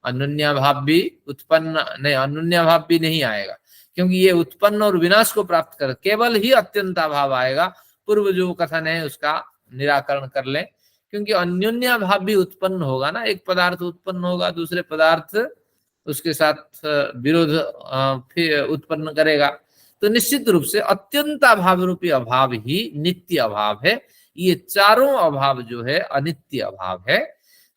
अन्योन्याभाव भी उत्पन्न नहीं, अन्योन्याभाव भी नहीं आएगा, क्योंकि ये उत्पन्न और विनाश को प्राप्त कर, केवल ही अत्यंताभाव आएगा। पूर्व जो कथन है उसका निराकरण कर लें, क्योंकि अन्योन्याभाव भी उत्पन्न होगा ना, एक पदार्थ उत्पन्न होगा, दूसरे पदार्थ उसके साथ विरोध फिर उत्पन्न करेगा, तो निश्चित रूप से अत्यंताभाव रूपी अभाव ही नित्य अभाव है। ये चारों अभाव जो है अनित्य अभाव है।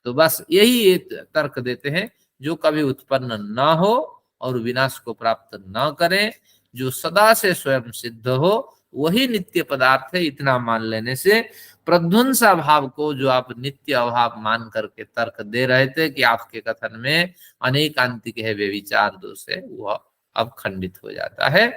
तो बस यही एक तर्क देते हैं, जो कभी उत्पन्न ना हो और विनाश को प्राप्त न करें, जो सदा से स्वयं सिद्ध हो, वही नित्य पदार्थ है। इतना मान लेने से प्रध्वंसा भाव को जो आप नित्य अभाव मान करके तर्क दे रहे थे कि आपके कथन में अनेकांतिक है, वे विचार दोष है, वह अब खंडित हो जाता है।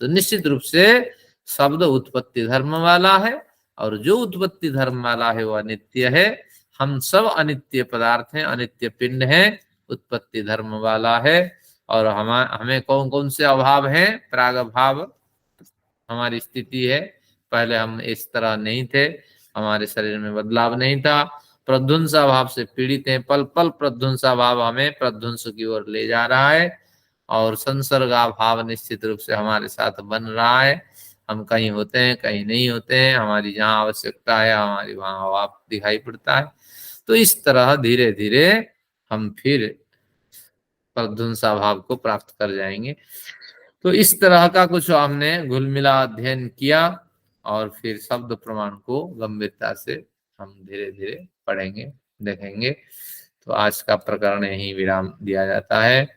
तो निश्चित रूप से शब्द उत्पत्ति धर्म वाला है, और जो उत्पत्ति धर्म वाला है वह अनित्य है। हम सब अनित्य पदार्थ हैं, अनित्य पिंड हैं, उत्पत्ति धर्म वाला है। और हमें कौन कौन से अभाव हैं? प्राग भाव हमारी स्थिति है, पहले हम इस तरह नहीं थे, हमारे शरीर में बदलाव नहीं था। प्रध्वंसा भाव से पीड़ित हैं, पल पल प्रध्वंसा भाव हमें प्रध्वंस की ओर ले जा रहा है, और संसर्गा भाव निश्चित रूप से हमारे साथ बन रहा है। हम कहीं होते हैं, कहीं नहीं होते हैं, हमारी जहाँ आवश्यकता है हमारी वहाँ अभाव दिखाई पड़ता है। तो इस तरह धीरे धीरे हम फिर प्रध्वंसा भाव को प्राप्त कर जाएंगे। तो इस तरह का कुछ हमने घुलमिला अध्ययन किया, और फिर शब्द प्रमाण को गंभीरता से हम धीरे धीरे पढ़ेंगे, देखेंगे। तो आज का प्रकरण यही विराम दिया जाता है।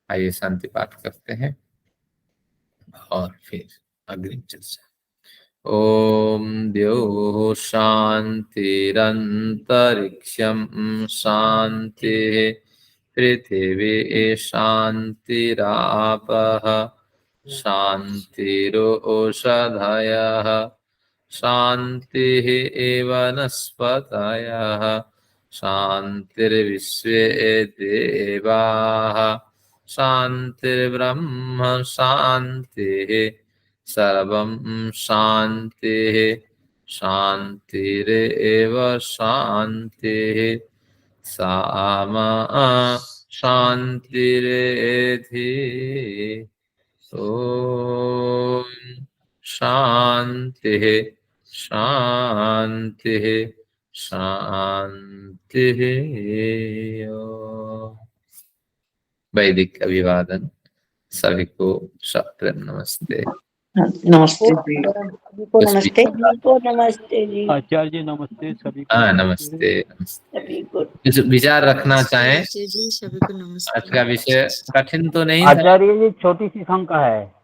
आइए शांति पाठ करते हैं और फिर अग्रिम चर्चा। ओम द्योः शान्तिरन्तरिक्षं शान्तिः, पृथिवी शान्तिरापः शान्तिरोषधयः, शान्तिः वनस्पतयः, शान्तिर्विश्वे देवाः, शान्तिर्ब्रह्म शान्तिः, सर्वं शान्तिः शान्तिरेव शान्तिः, सामा शान्तिरेधि। ओम शान्तिः शान्तिः शान्तिः। वैदिक अभिवादन सभी को सप्रेम नमस्ते। नमस्ते जी, सभी को नमस्ते। सभी को नमस्ते जी। आचार्य जी नमस्ते, सभी को हाँ नमस्ते, नमस्ते। सभी को कुछ विचार रखना चाहें? जी सभी को नमस्ते। आज का विषय कठिन तो नहीं था। आचार्य जी छोटी सी शंका है।